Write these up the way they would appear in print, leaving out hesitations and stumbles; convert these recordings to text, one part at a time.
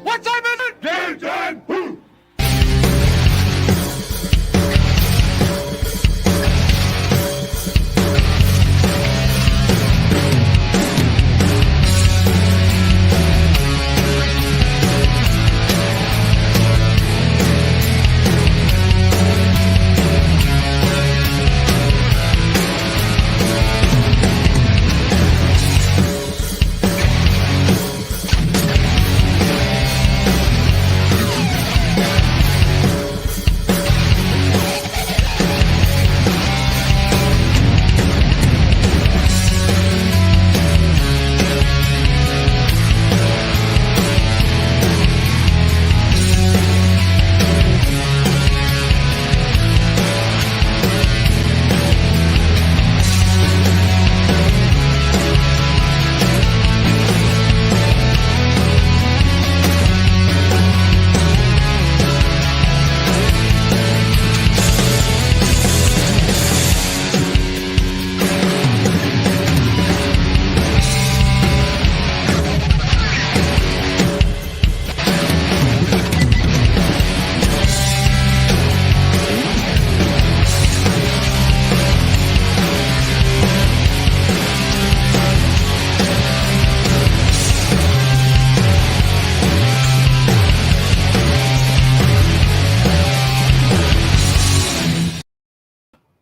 What time is it? Game time! Woo!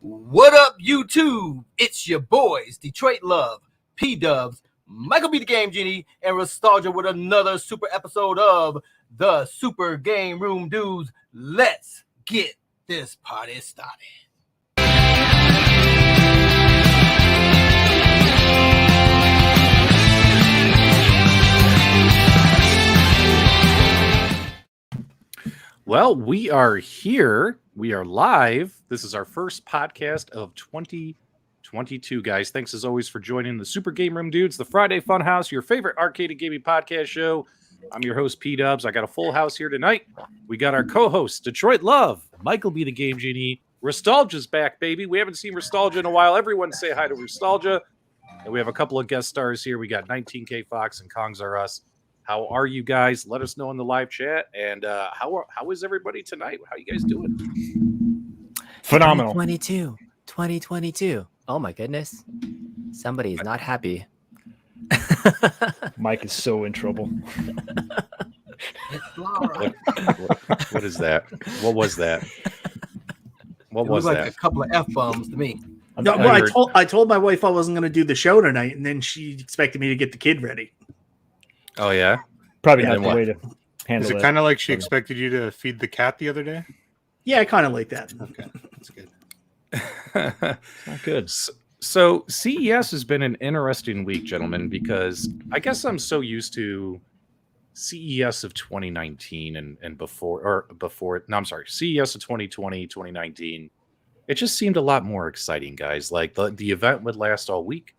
What up, YouTube? It's your boys, Detroit Love, PDub'S, MichaelB The Game Genie, and Restalgia with another super episode of the Super GameRoom Dudes. Let's get this party started. Well, we are here. We are live. This is our first podcast of 2022, guys. Thanks as always for joining the Super GameRoom Dudes, the Friday Funhouse, your favorite arcade and gaming podcast show. I'm your host, PDub'S. I got a full house here tonight. We got our co-host, Detroit Love, MichaelB The Game Genie. Restalgia's back, baby. We haven't seen Restalgia in a while. Everyone say hi to Restalgia. And we have a couple of guest stars here. We got 19K Fox and Kongs Are Us. How are you guys? Let us know in the live chat. And how is everybody tonight? How you guys doing? Phenomenal. 2022. Oh my goodness. Somebody is not happy. Mike is so in trouble. What is that? What was that? What It was like that? a couple of F-bombs to me. No, well, I told my wife I wasn't going to do the show tonight, and then she expected me to get the kid ready. Oh, yeah? Probably Yeah, not the way to handle Is it it. kind of like she expected you to feed the cat the other day? Yeah, I kind of like that. Okay, that's good. Not good. So CES has been an interesting week, gentlemen, because I guess I'm so used to CES of 2019 and before. No, I'm sorry, CES of 2020, 2019. It just seemed a lot more exciting, guys. Like the event would last all week.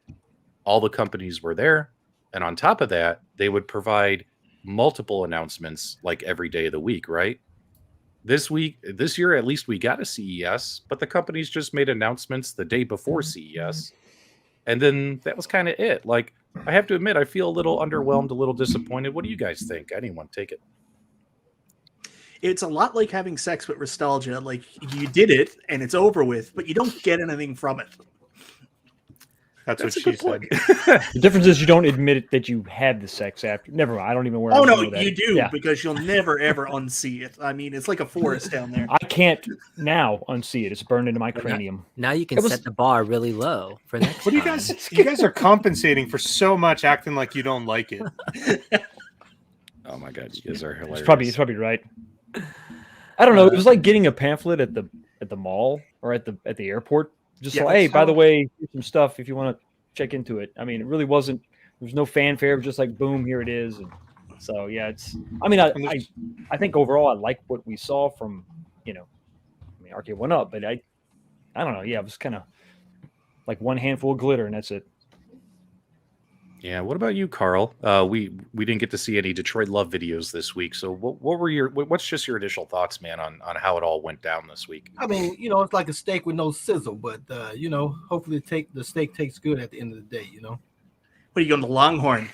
All the companies were there. And on top of that, they would provide multiple announcements like every day of the week, right? This year, at least we got a CES, but the companies just made announcements the day before CES. And then that was kind of it. Like, I have to admit, I feel a little underwhelmed, a little disappointed. What do you guys think? Anyone take it? It's a lot like having sex with Restalgia. Like, you did it, and it's over with, but you don't get anything from it. That's what a she good said. point. The difference is you don't admit that you had the sex after. Never mind. I don't even Oh, no, that. you do, Yeah. because you'll never, ever unsee it. I mean, it's like a forest down there. I can't now unsee it. It's burned into my cranium. Now you can It was- set the bar really low for next What do you time. guys? You guys are compensating for so much, acting like you don't like it. Oh my God, you guys are hilarious. It's probably right. I don't know. It was like getting a pamphlet at the mall or at the airport. Just Yeah, like, hey, that's by how- the way, here's some stuff if you want to check into it. I mean, it really wasn't. There was no fanfare. It was just like, boom, here it is. And so yeah, it's. I mean, I think overall I like what we saw from Arcade1Up, but I don't know. Yeah, it was kind of like one handful of glitter and that's it. Yeah. What about you, Carl? We didn't get to see any Detroit Love videos this week. So what's just your initial thoughts, man, on how it all went down this week? I mean, it's like a steak with no sizzle, but hopefully the steak tastes good at the end of the day. What are you going to Longhorn?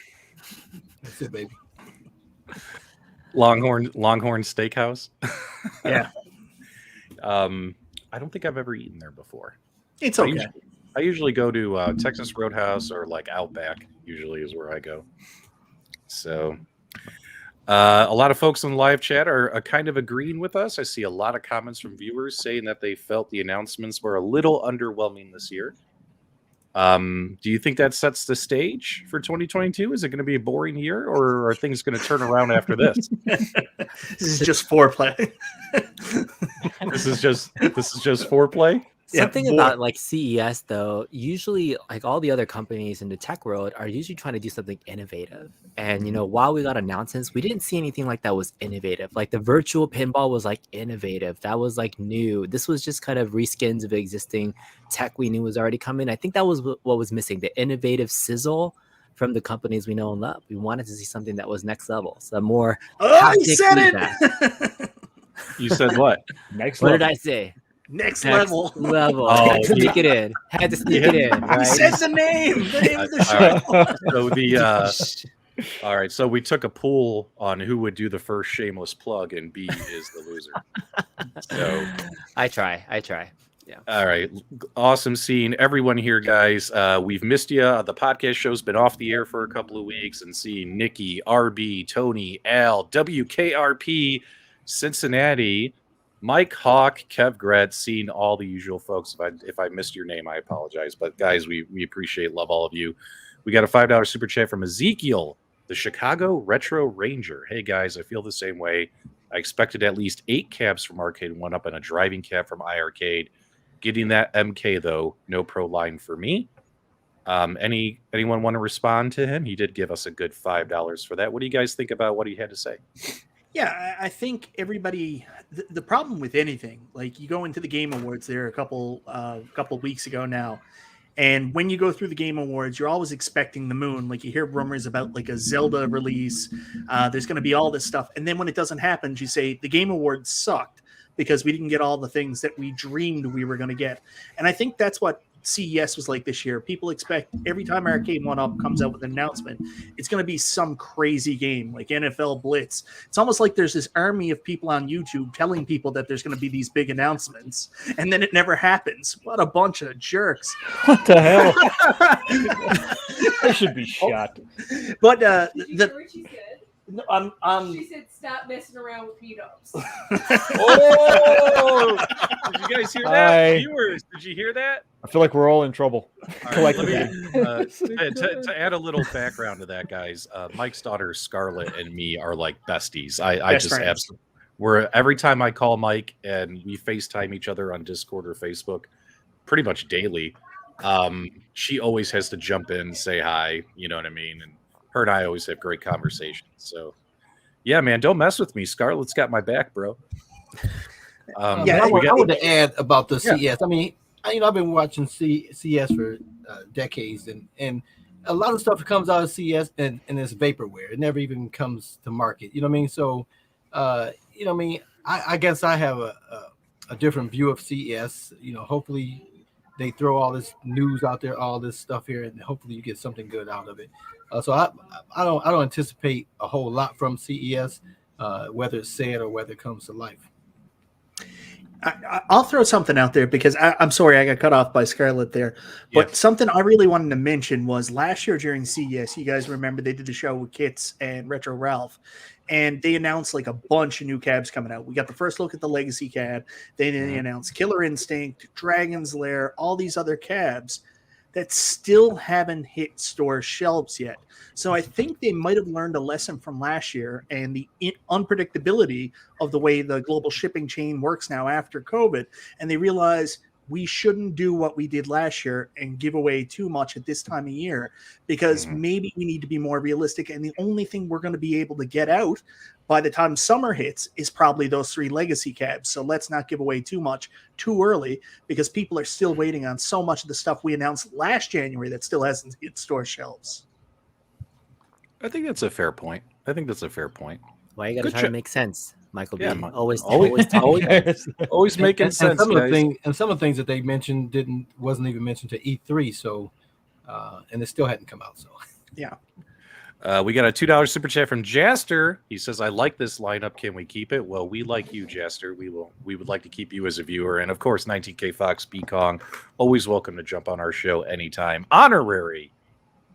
That's it, baby. Longhorn Steakhouse. Yeah, I don't think I've ever eaten there before. it's okay. I usually go to Texas Roadhouse or like Outback. Usually is where I go. So, a lot of folks in the live chat are kind of agreeing with us. I see a lot of comments from viewers saying that they felt the announcements were a little underwhelming this year. Do you think that sets the stage for 2022? Is it going to be a boring year, or are things going to turn around after this? This is just foreplay. This is just foreplay. Something about like CES though, usually like all the other companies in the tech world are usually trying to do something innovative. And while we got announcements, we didn't see anything like that was innovative. Like the virtual pinball was like innovative. That was like new. This was just kind of reskins of existing tech we knew was already coming. I think that was what was missing, the innovative sizzle from the companies we know and love. We wanted to see something that was next level. So more You said feedback. it. You said what? Next What level. did I say? Next level. Oh, Had to sneak it in. Had to sneak it in. He Right? said the name of the show. So all right. So we took a poll on who would do the first shameless plug, and B is the loser. So I try. Yeah. all right, awesome seeing everyone here, guys. We've missed you. The podcast show's been off the air for a couple of weeks, and seeing Nikki, RB, Tony, Al, WKRP, Cincinnati, Mike Hawk, Kev Gretz, seeing all the usual folks. If I missed your name, I apologize. But guys, we appreciate, love all of you. We got a $5 super chat from Ezekiel, the Chicago Retro Ranger. Hey guys, I feel the same way. I expected at least 8 cabs from Arcade1Up and a driving cab from iiRcade. Getting that MK though, no pro line for me. Anyone want to respond to him? He did give us a good $5 for that. What do you guys think about what he had to say? Yeah, I think everybody. The problem with anything, like you go into the Game Awards there a couple weeks ago now, and when you go through the Game Awards, you're always expecting the moon. Like you hear rumors about like a Zelda release. There's going to be all this stuff, and then when it doesn't happen, you say the Game Awards sucked because we didn't get all the things that we dreamed we were going to get. And I think that's what CES was like this year. People expect every time Arcade1Up comes out with an announcement, it's going to be some crazy game like NFL Blitz. It's almost like there's this army of people on YouTube telling people that there's going to be these big announcements, and then it never happens. What a bunch of jerks. What the hell? They should be shot. But Did you hear what she said? She said, "Stop messing around with PDubs." Oh! Did you guys hear that? Hi. Viewers, did you hear that? I feel like we're all in trouble. All right, let Collectively. me, to add a little background to that, guys, Mike's daughter Scarlett and me are like besties. I Best just friends. absolutely. We're every time I call Mike and we FaceTime each other on Discord or Facebook, pretty much daily. She always has to jump in and say hi. You know what I mean? And her and I always have great conversations. So, yeah, man, don't mess with me. Scarlett's got my back, bro. Yeah, I we got- want to add about the CES. I mean, I've been watching CES for decades, and a lot of stuff that comes out of CES and it's vaporware. It never even comes to market. You know what I mean? So, you know what I mean? I guess I have a different view of CES. You know, hopefully they throw all this news out there, all this stuff here, and hopefully you get something good out of it. So I don't anticipate a whole lot from CES, whether it's said or whether it comes to life. I'll throw something out there because I'm sorry I got cut off by Scarlett there. But Yeah. something I really wanted to mention was last year during CES, you guys remember they did the show with Kits and Retro Ralph, and they announced like a bunch of new cabs coming out. We got the first look at the Legacy cab. Then they announced Killer Instinct, Dragon's Lair, all these other cabs that still haven't hit store shelves yet. So I think they might have learned a lesson from last year and the unpredictability of the way the global shipping chain works now after COVID. And they realize we shouldn't do what we did last year and give away too much at this time of year, because maybe we need to be more realistic. And the only thing we're going to be able to get out by the time summer hits is probably those 3 legacy cabs. So let's not give away too much too early, because people are still waiting on so much of the stuff we announced last January that still hasn't hit store shelves. I think that's a fair point. Why you got to Good try job. to make sense, Michael B? Yeah, Always always making And sense, some of the guys. some of the things that they mentioned wasn't even mentioned to E3. So, and it still hadn't come out. So, Yeah. We got a $2 super chat from Jaster. He says, "I like this lineup. Can we keep it?" Well, we like you, Jaster. We would like to keep you as a viewer, and of course, 19K Fox, B Kong, always welcome to jump on our show anytime. Honorary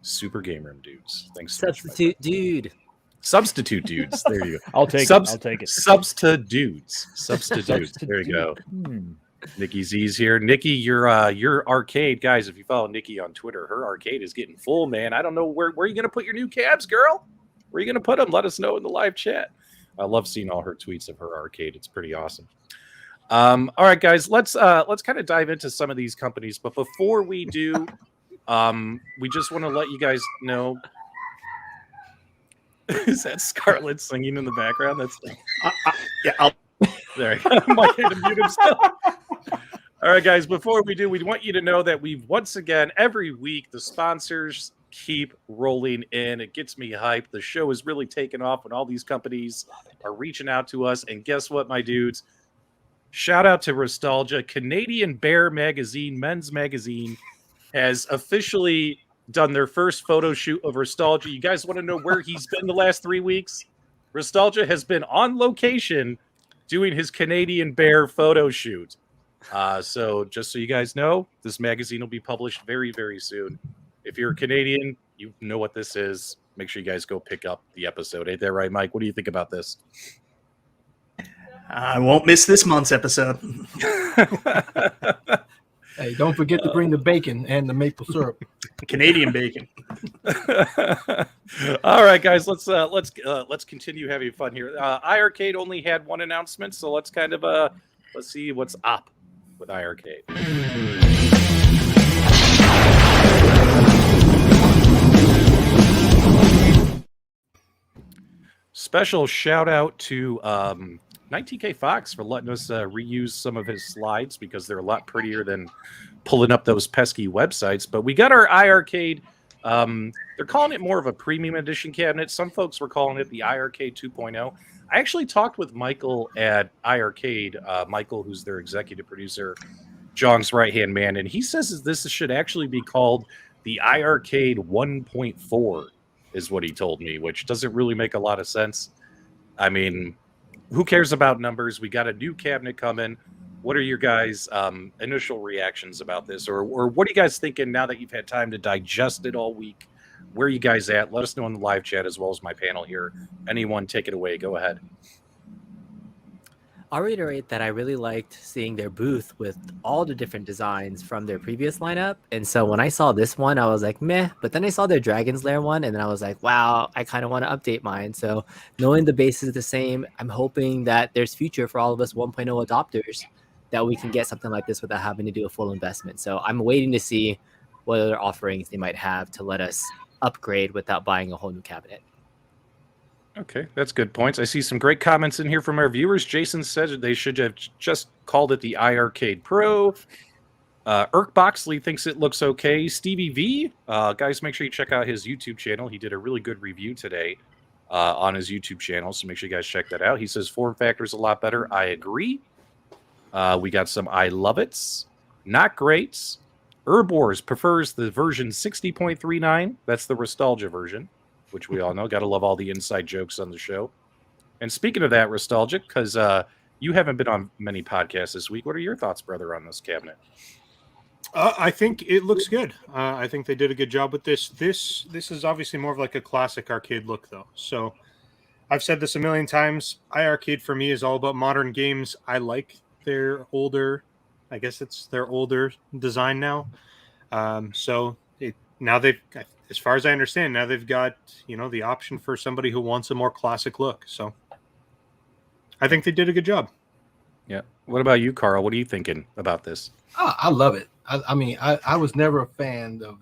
Super GameRoom Dudes. Thanks so much, Substitute dude. Substitute dudes. There you go. I'll take it. I'll take it. Substitutes. There you go. Hmm. Nikki Z's here. Nikki, your arcade, guys, if you follow Nikki on Twitter, her arcade is getting full, man. I don't know where are you going to put your new cabs, girl? Where are you going to put them? Let us know in the live chat. I love seeing all her tweets of her arcade. It's pretty awesome. All right, guys, let's kind of dive into some of these companies. But before we do, we just want to let you guys know. Is that Scarlett singing in the background? That's Yeah, there. Mike had to mute himself. All right, guys, before we do, we want you to know that we've once again, every week, the sponsors keep rolling in. It gets me hyped. The show is really taking off when all these companies are reaching out to us. And guess what, my dudes? Shout out to Restalgia. Canadian Bear Magazine, men's magazine, has officially done their first photo shoot of Restalgia. You guys want to know where he's been the last 3 weeks? Restalgia has been on location doing his Canadian Bear photo shoot. So just so you guys know, this magazine will be published very, very soon. If you're a Canadian, you know what this is. Make sure you guys go pick up the episode. Ain't that right, Mike? What do you think about this? I won't miss this month's episode. Hey, don't forget to bring the bacon and the maple syrup. Canadian bacon. All right, guys, let's continue having fun here. iiRcade only had one announcement, so let's kind of let's see what's up with iiRcade. Special shout out to 19K Fox for letting us reuse some of his slides because they're a lot prettier than pulling up those pesky websites. But we got our iiRcade. They're calling it more of a premium edition cabinet. Some folks were calling it the iiRcade 2.0. I actually talked with Michael at iiRcade, Michael, who's their executive producer, Jong's right-hand man, and he says this should actually be called the iiRcade 1.4, is what he told me, which doesn't really make a lot of sense. I mean, who cares about numbers? We got a new cabinet coming. What are your guys' initial reactions about this? Or what are you guys thinking now that you've had time to digest it all week? Where are you guys at? Let us know in the live chat as well as my panel here. Anyone, take it away. Go ahead. I'll reiterate that I really liked seeing their booth with all the different designs from their previous lineup. And so when I saw this one, I was like, meh. But then I saw their Dragon's Lair one, and then I was like, wow, I kind of want to update mine. So knowing the base is the same, I'm hoping that there's future for all of us 1.0 adopters, that we can get something like this without having to do a full investment. So I'm waiting to see what other offerings they might have to let us upgrade without buying a whole new cabinet. Okay, that's good points. I see some great comments in here from our viewers. Jason said they should have just called it the iiRcade Pro. Irk Boxley thinks it looks okay. Stevie V, guys, make sure you check out his YouTube channel. He did a really good review today on his YouTube channel, so make sure you guys check that out. He says form factor is a lot better. I agree. We got some I love it's. Not greats. Urbors prefers the version 60.39. That's the Restalgia version, which we all know. Got to love all the inside jokes on the show. And speaking of that, Restalgia, because you haven't been on many podcasts this week, what are your thoughts, brother, on this cabinet? I think it looks good. I think they did a good job with this. This is obviously more of like a classic arcade look, though. So I've said this a million times. iiRcade for me is all about modern games. I like their older, I guess it's their older design now. Now they've, as far as I understand, now they've got, the option for somebody who wants a more classic look. So I think they did a good job. Yeah. What about you, Carl? What are you thinking about this? Oh, I love it. I mean, I was never a fan of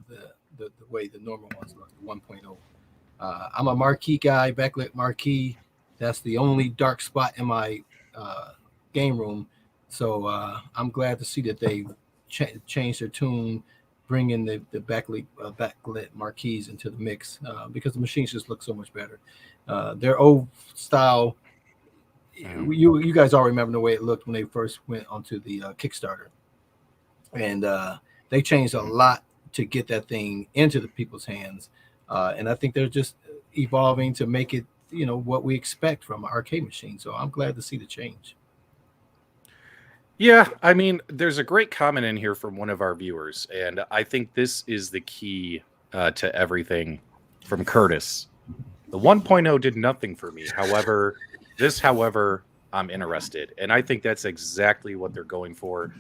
the way the normal ones look, the 1.0. I'm a marquee guy, backlit marquee. That's the only dark spot in my game room. So I'm glad to see that they've changed their tune, bringing the backlit marquees into the mix because the machines just look so much better. Their old style, you guys all remember the way it looked when they first went onto the Kickstarter. And they changed a lot to get that thing into the people's hands. And I think they're just, evolving to make it, what we expect from an arcade machine. So I'm glad to see the change. Yeah, I mean, there's a great comment in here from one of our viewers, and I think this is the key to everything from Curtis. The 1.0 did nothing for me. However, I'm interested, and I think that's exactly what they're going for.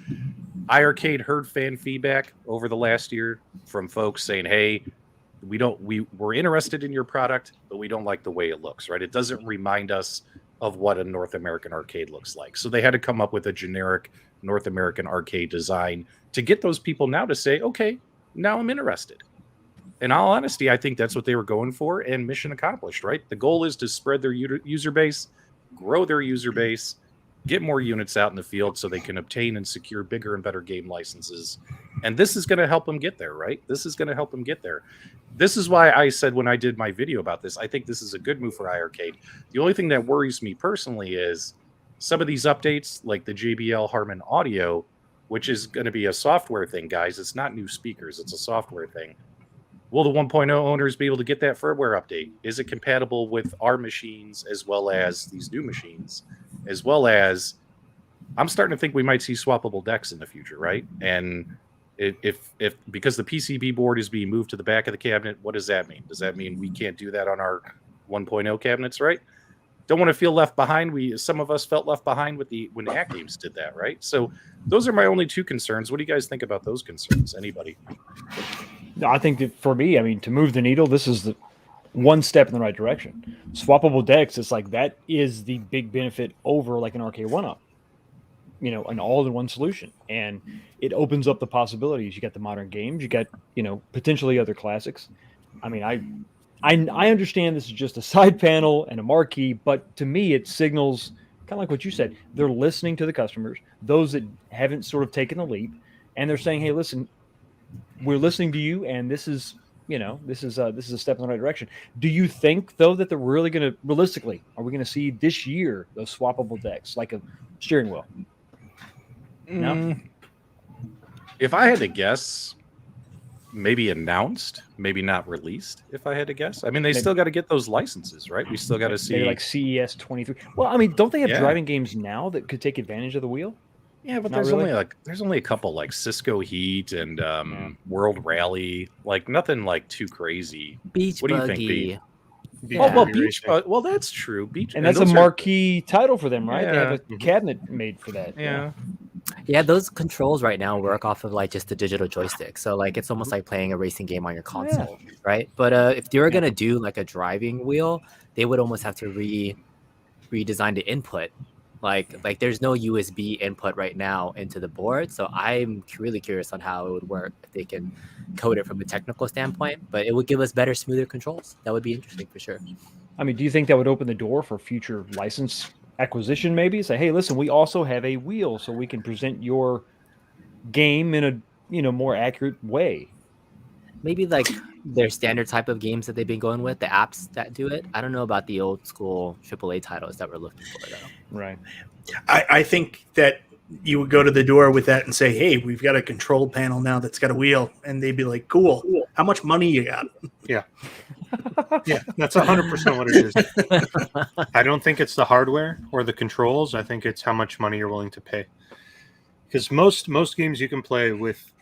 iiRcade heard fan feedback over the last year from folks saying, "Hey, we're interested in your product, but we don't like the way it looks." Right? It doesn't remind us of what a North American arcade looks like. So they had to come up with a generic North American arcade design to get those people now to say, "Okay, now I'm interested." In all honesty, I think that's what they were going for, and mission accomplished, right? The goal is to spread their user base, grow their user base, get more units out in the field so they can obtain and secure bigger and better game licenses. And this is going to help them get there, right? This is going to help them get there. This is why I said when I did my video about this, I think this is a good move for iiRcade. The only thing that worries me personally is some of these updates, like the JBL Harman Audio, which is going to be a software thing, guys. It's not new speakers. It's a software thing. Will the 1.0 owners be able to get that firmware update? Is it compatible with our machines as well as these new machines? As well as, I'm starting to think we might see swappable decks in the future, right? And if because the PCB board is being moved to the back of the cabinet, what does that mean? Does that mean we can't do that on our 1.0 cabinets, right? Don't want to feel left behind. Some of us felt left behind when the Act Games did that, right? So those are my only two concerns. What do you guys think about those concerns? Anybody? No, I think that for me, I mean, to move the needle, this is the one step in the right direction. Swappable decks, it's like that is the big benefit over like an Arcade1Up, an all-in-one solution. And it opens up the possibilities. You got the modern games, you got, potentially other classics. I mean, I understand this is just a side panel and a marquee, but to me, it signals kind of like what you said. They're listening to the customers, those that haven't sort of taken the leap, and they're saying, "Hey, listen, we're listening to you, and this is a step in the right direction." Do you think though that they're really going to realistically are we going to see this year those swappable decks like a steering wheel? No. If I had to guess, maybe announced, maybe not released. If I had to guess, I mean, they still got to get those licenses, right? We still got to see maybe like CES 23. Well, I mean, don't they have driving games now that could take advantage of the wheel? Yeah, but there's only a couple like Cisco Heat and World Rally, like nothing like too crazy. Beach what do you Buggy. think? Well, Beach Buggy. Well, that's true. And that's a marquee title for them, right? They have a cabinet made for that. Yeah, those controls right now work off of like just the digital joystick. So like it's almost like playing a racing game on your console, right? But if they were gonna do like a driving wheel, they would almost have to redesign the input. Like there's no USB input right now into the board, so I'm really curious on how it would work if they can code it from a technical standpoint. But it would give us better, smoother controls. That would be interesting for sure. I mean, do you think that would open the door for future license acquisition? Maybe say, "Hey, listen, we also have a wheel, so we can present your game in a more accurate way." Maybe like their standard type of games that they've been going with, the apps that do it. I don't know about the old school AAA titles that we're looking for though. Right. I think that you would go to the door with that and say, "Hey, we've got a control panel now that's got a wheel," and they'd be like, "Cool. How much money you got?" Yeah. Yeah, that's 100% what it is. I don't think it's the hardware or the controls. I think it's how much money you're willing to pay. Because most games you can play with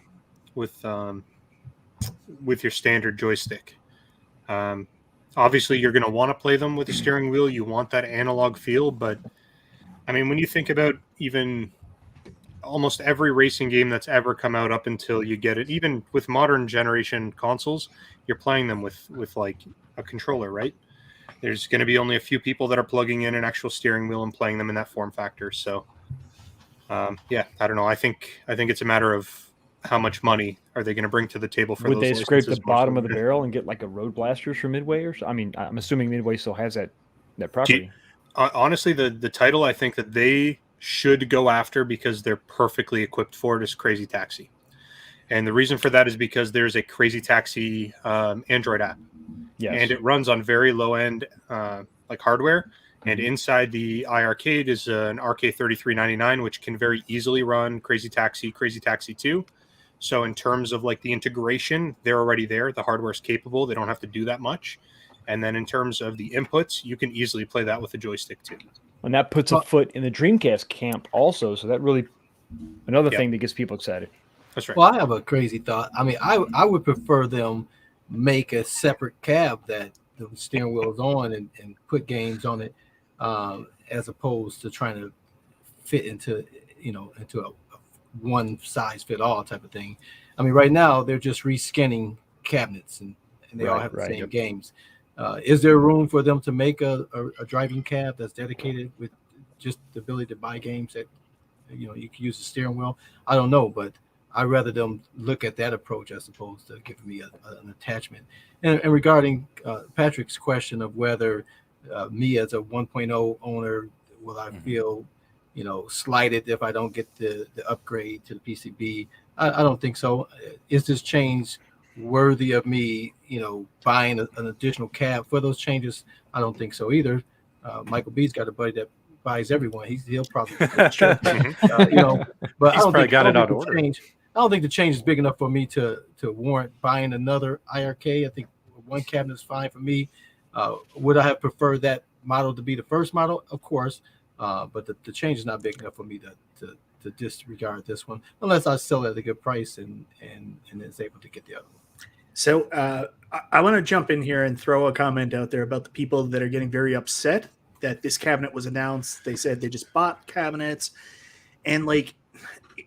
your standard joystick. Obviously, you're going to want to play them with a steering wheel. You want that analog feel, but I mean, when you think about even almost every racing game that's ever come out up until you get it, even with modern generation consoles, you're playing them with like a controller, right? There's going to be only a few people that are plugging in an actual steering wheel and playing them in that form factor. So, yeah, I don't know. I think it's a matter of how much money are they going to bring to the table for would those they scrape the licenses bottom of the barrel and get like a Road Blasters for Midway or so? I mean, I'm assuming Midway still has that property. Honestly, the title I think that they should go after because they're perfectly equipped for it is Crazy Taxi. And the reason for that is because there's a Crazy Taxi Android app. Yes. And it runs on very low end like hardware. And inside the iiRcade is an RK3399, which can very easily run Crazy Taxi 2. So in terms of like the integration, they're already there. The hardware is capable. They don't have to do that much. And then in terms of the inputs, you can easily play that with a joystick too. And that puts a foot in the Dreamcast camp also. So that really another thing that gets people excited. That's right. Well, I have a crazy thought. I mean, I would prefer them make a separate cab that the steering wheel is on and put games on it, as opposed to trying to fit into a one size fit all type of thing. I mean, right now they're just reskinning cabinets and they all have the same games. Is there room for them to make a driving cab that's dedicated with just the ability to buy games that you can use the steering wheel? I don't know, but I'd rather them look at that approach as opposed to giving me an attachment. And regarding Patrick's question of whether me as a 1.0 owner, will I feel slighted if I don't get the upgrade to the PCB? I don't think so. Is this change worthy of me, buying an additional cab for those changes? I don't think so either. Michael B's got a buddy that buys everyone. He'll probably, but I don't think the change is big enough for me to warrant buying another iiRcade. I think one cabinet is fine for me. Would I have preferred that model to be the first model? Of course, but the change is not big enough for me to disregard this one, unless I sell it at a good price and is able to get the other one. So I want to jump in here and throw a comment out there about the people that are getting very upset that this cabinet was announced. They said they just bought cabinets, and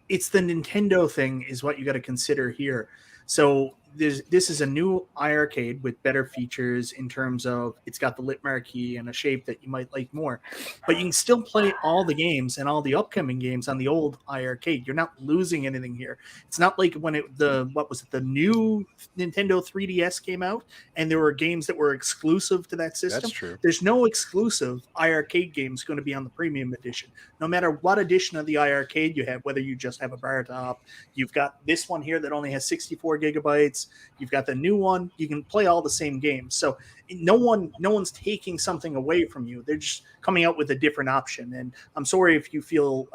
it's the Nintendo thing is what you got to consider here. So this is a new iiRcade with better features in terms of it's got the lit marquee and a shape that you might like more, but you can still play all the games and all the upcoming games on the old iiRcade. You're not losing anything here. It's not like when the new Nintendo 3DS came out and there were games that were exclusive to that system. That's true. There's no exclusive iiRcade games going to be on the premium edition. No matter what edition of the iiRcade you have, whether you just have a bar top, you've got this one here that only has 64 gigabytes. You've got the new one. You can play all the same games. So no one's taking something away from you. They're just coming out with a different option. And I'm sorry if you feel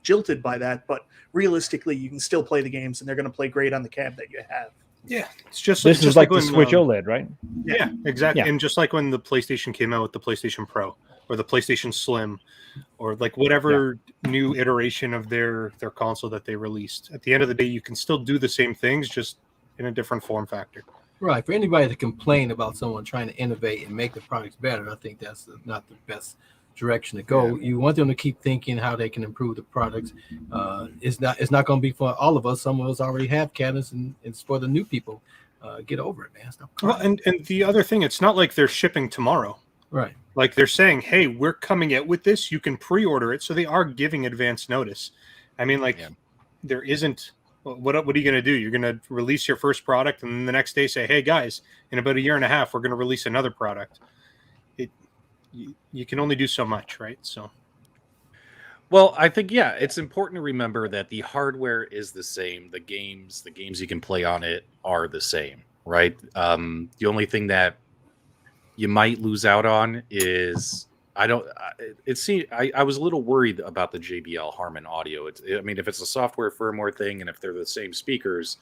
jilted by that, but realistically, you can still play the games, and they're going to play great on the cab that you have. Yeah, it's just this is like the when, Switch OLED, right? Yeah, exactly. Yeah. And just like when the PlayStation came out with the PlayStation Pro or the PlayStation Slim, or whatever new iteration of their console that they released, at the end of the day, you can still do the same things, just in a different form factor. Right. For anybody to complain about someone trying to innovate and make the products better, I think that's not the best direction to go. Yeah. You want them to keep thinking how they can improve the products. It's not going to be for all of us. Some of us already have cabinets, and it's for the new people. Get over it, man. Stop crying. Well, and the other thing, it's not like they're shipping tomorrow. Right. Like they're saying, hey, we're coming out with this. You can pre-order it. So they are giving advance notice. I mean, there isn't. What are you going to do? You're going to release your first product, and then the next day say, hey, guys, in about a year and a half, we're going to release another product. You can only do so much, right? So, well, I think, it's important to remember that the hardware is the same. The games you can play on it are the same, right? The only thing that you might lose out on is I was a little worried about the JBL Harman audio. If it's a software firmware thing, and if they're the same speakers,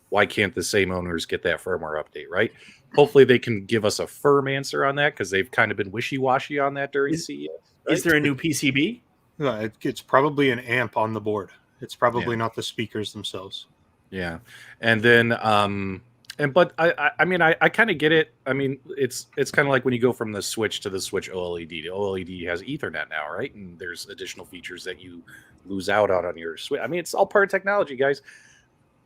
why can't the same owners get that firmware update, right? Hopefully they can give us a firm answer on that, because they've kind of been wishy-washy on that during CES. Right? Is there a new PCB? It's probably an amp on the board. It's probably not the speakers themselves. Yeah. And then but I kind of get it. I mean, it's kind of like when you go from the Switch to the Switch OLED. The OLED has Ethernet now, right? And there's additional features that you lose out on your Switch. I mean, it's all part of technology, guys.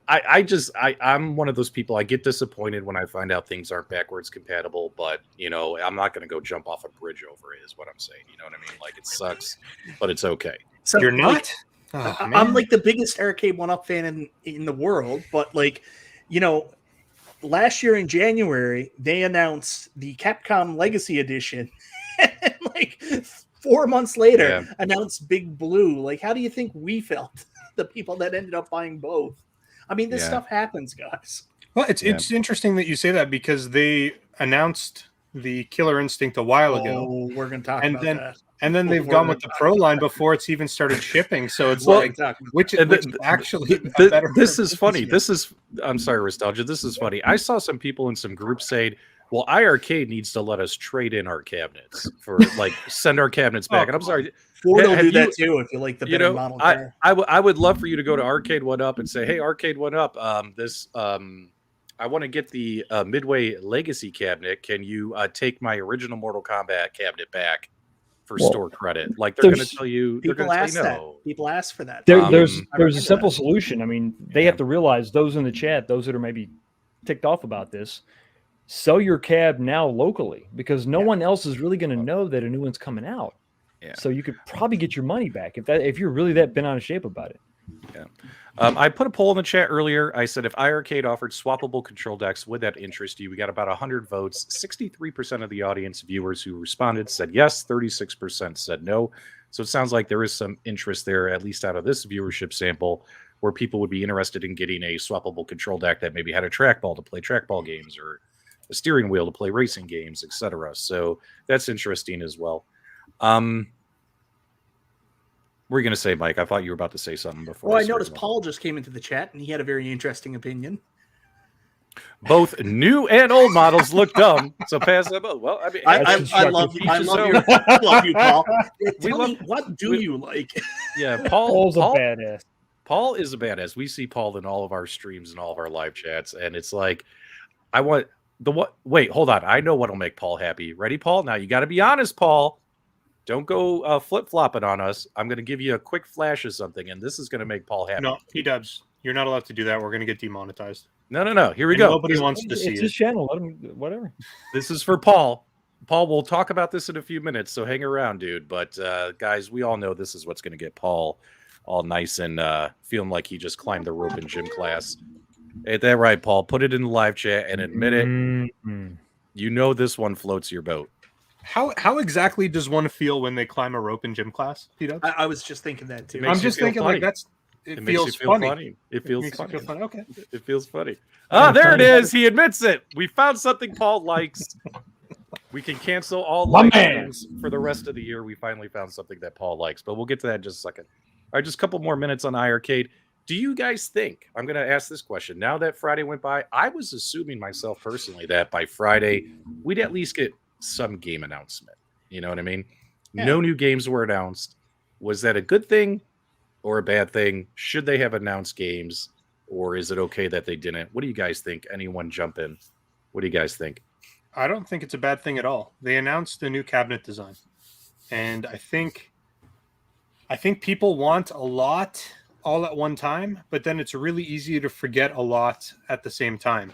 I'm one of those people. I get disappointed when I find out things aren't backwards compatible, but I'm not going to go jump off a bridge over it, is what I'm saying. You know what I mean? Like, it sucks, but it's okay. So you're not? I'm like the biggest Arcade1Up fan in the world, but last year in January, they announced the Capcom Legacy Edition. And 4 months later, announced Big Blue. How do you think we felt? The people that ended up buying both. I mean, this stuff happens, guys. Well, it's interesting that you say that, because they announced the Killer Instinct a while ago. Oh, we're going to talk about that. And then they've gone with the Pro line before it's even started shipping. So it's which actually this is funny. I'm sorry, Restalgia. This is funny. I saw some people in some groups saying, Well, iiRcade needs to let us trade in our cabinets for like send our cabinets back. And I'm sorry, Ford will have do that you- too if you like the you better know, model car. I would love for you to go to Arcade1Up and say, hey, Arcade1Up, I want to get the Midway Legacy cabinet. Can you take my original Mortal Kombat cabinet back for Well, store credit? Like they're going to there's- tell you, they're People going to ask tell you that. no. People ask for that. There's I a remember simple that. solution. I mean, they Yeah. have to realize, those in the chat, those that are maybe ticked off about this, sell your cab now locally, because no one else is really going to know that a new one's coming out. Yeah. So you could probably get your money back if you're really that bent out of shape about it. Yeah. I put a poll in the chat earlier. I said, if iiRcade offered swappable control decks, would that interest you? We got about 100 votes. 63% of the audience viewers who responded said yes. 36% said no. So it sounds like there is some interest there, at least out of this viewership sample, where people would be interested in getting a swappable control deck that maybe had a trackball to play trackball games or a steering wheel to play racing games, etc. So that's interesting as well. What were you going to say, Mike? I thought you were about to say something before. Well, I started noticed going. Paul just came into the chat and he had a very interesting opinion. Both new and old models look dumb, so pass them both. Well, I mean, I That's love you. I constructive. love you. I love you, Paul. We Tell love- me, what do you like? Yeah, Paul. Paul's a Paul, badass. Paul is a badass. We see Paul in all of our streams and all of our live chats, and it's like, I want the what? Wait, hold on. I know what'll make Paul happy. Ready, Paul? Now you got to be honest, Paul. Don't go flip flopping on us. I'm going to give you a quick flash of something, and this is going to make Paul happy. No, PDubs, you're not allowed to do that. We're going to get demonetized. No. Here we And go. nobody wants to see It's it. his channel. Let him, whatever. This is for Paul. Paul, we'll talk about this in a few minutes, so hang around, dude. But guys, we all know this is what's going to get Paul all nice and feeling like he just climbed the rope in gym class. Ain't that right, Paul? Put it in the live chat and admit it. Mhm. You know this one floats your boat. How exactly does one feel when they climb a rope in gym class, PDubs? I was just thinking that too. It makes I'm you just feel thinking funny. like that's It it makes you feels feel funny. It feels Makes you funny. feel funny. Okay. It feels funny. Ah, there it is. He admits it. We found something Paul likes. We can cancel all My live man. streams for the rest of the year. We finally found something that Paul likes, but we'll get to that in just a second. All right, just a couple more minutes on iiRcade. Do you guys think, I'm going to ask this question, now that Friday went by, I was assuming myself personally that by Friday, we'd at least get some game announcement. You know what I mean? Yeah. No new games were announced. Was that a good thing or a bad thing? Should they have announced games, or is it okay that they didn't? What do you guys think? Anyone jump in? What do you guys think? I don't think it's a bad thing at all. They announced a new cabinet design, and I think people want a lot all at one time, but then it's really easy to forget a lot at the same time.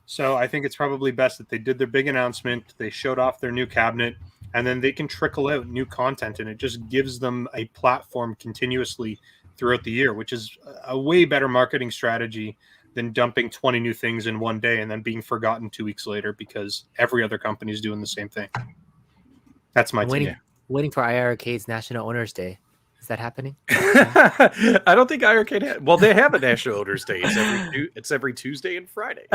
So I think it's probably best that they did their big announcement, they showed off their new cabinet, and then they can trickle out new content, and it just gives them a platform continuously throughout the year, which is a way better marketing strategy than dumping 20 new things in one day and then being forgotten 2 weeks later because every other company is doing the same thing. That's my I'm take. waiting for iiRcade's National Owners Day. Is that happening? I don't think iiRcade well, they have a National Owners Day. It's every Tuesday and Friday.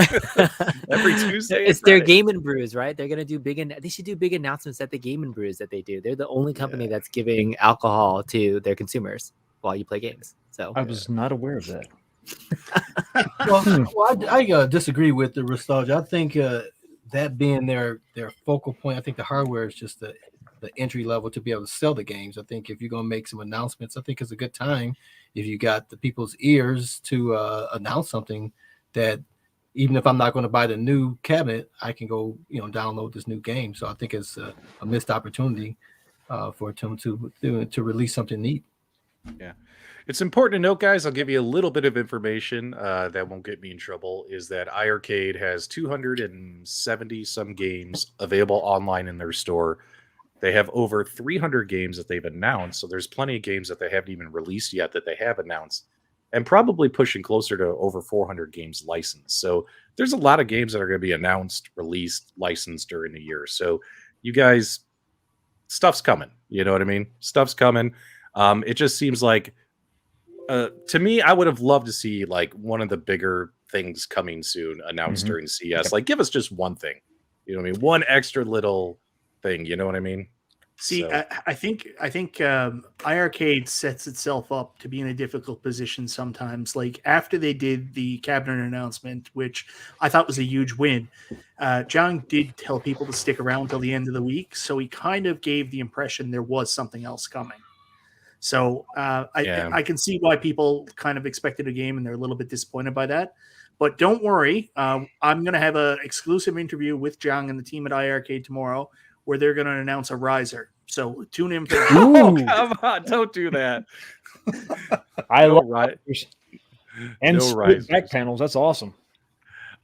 Every Tuesday. It's and their Friday. Game and Brews, right? They're gonna do they should do big announcements at the Game and Brews that they do. They're the only company that's giving alcohol to their consumers while you play games. So I was not aware of that. I disagree with the Restalgia. I think that being their focal point, I think the hardware is just the entry level to be able to sell the games. I think if you're going to make some announcements, I think it's a good time if you got the people's ears to announce something that even if I'm not going to buy the new cabinet, I can go download this new game. So I think it's a missed opportunity for them to release something neat. Yeah. It's important to note, guys, I'll give you a little bit of information that won't get me in trouble, is that iiRcade has 270 some games available online in their store. They have over 300 games that they've announced, so there's plenty of games that they haven't even released yet that they have announced, and probably pushing closer to over 400 games licensed. So there's a lot of games that are going to be announced, released, licensed during the year. So you guys, stuff's coming. You know what I mean? Stuff's coming. It just seems like, to me, I would have loved to see like one of the bigger things coming soon announced during CES. Like, give us just one thing. You know what I mean? One extra little thing. You know what I mean? See, So- I think iArcade sets itself up to be in a difficult position sometimes. Like after they did the cabinet announcement, which I thought was a huge win, John did tell people to stick around till the end of the week, so he kind of gave the impression there was something else coming. So I can see why people kind of expected a game and they're a little bit disappointed by that. But don't worry, I'm going to have an exclusive interview with John and the team at iArcade tomorrow, where they're going to announce a riser. So tune in for that. Oh, come on. Don't do that. I No love ri- and no split risers. back panels. That's awesome.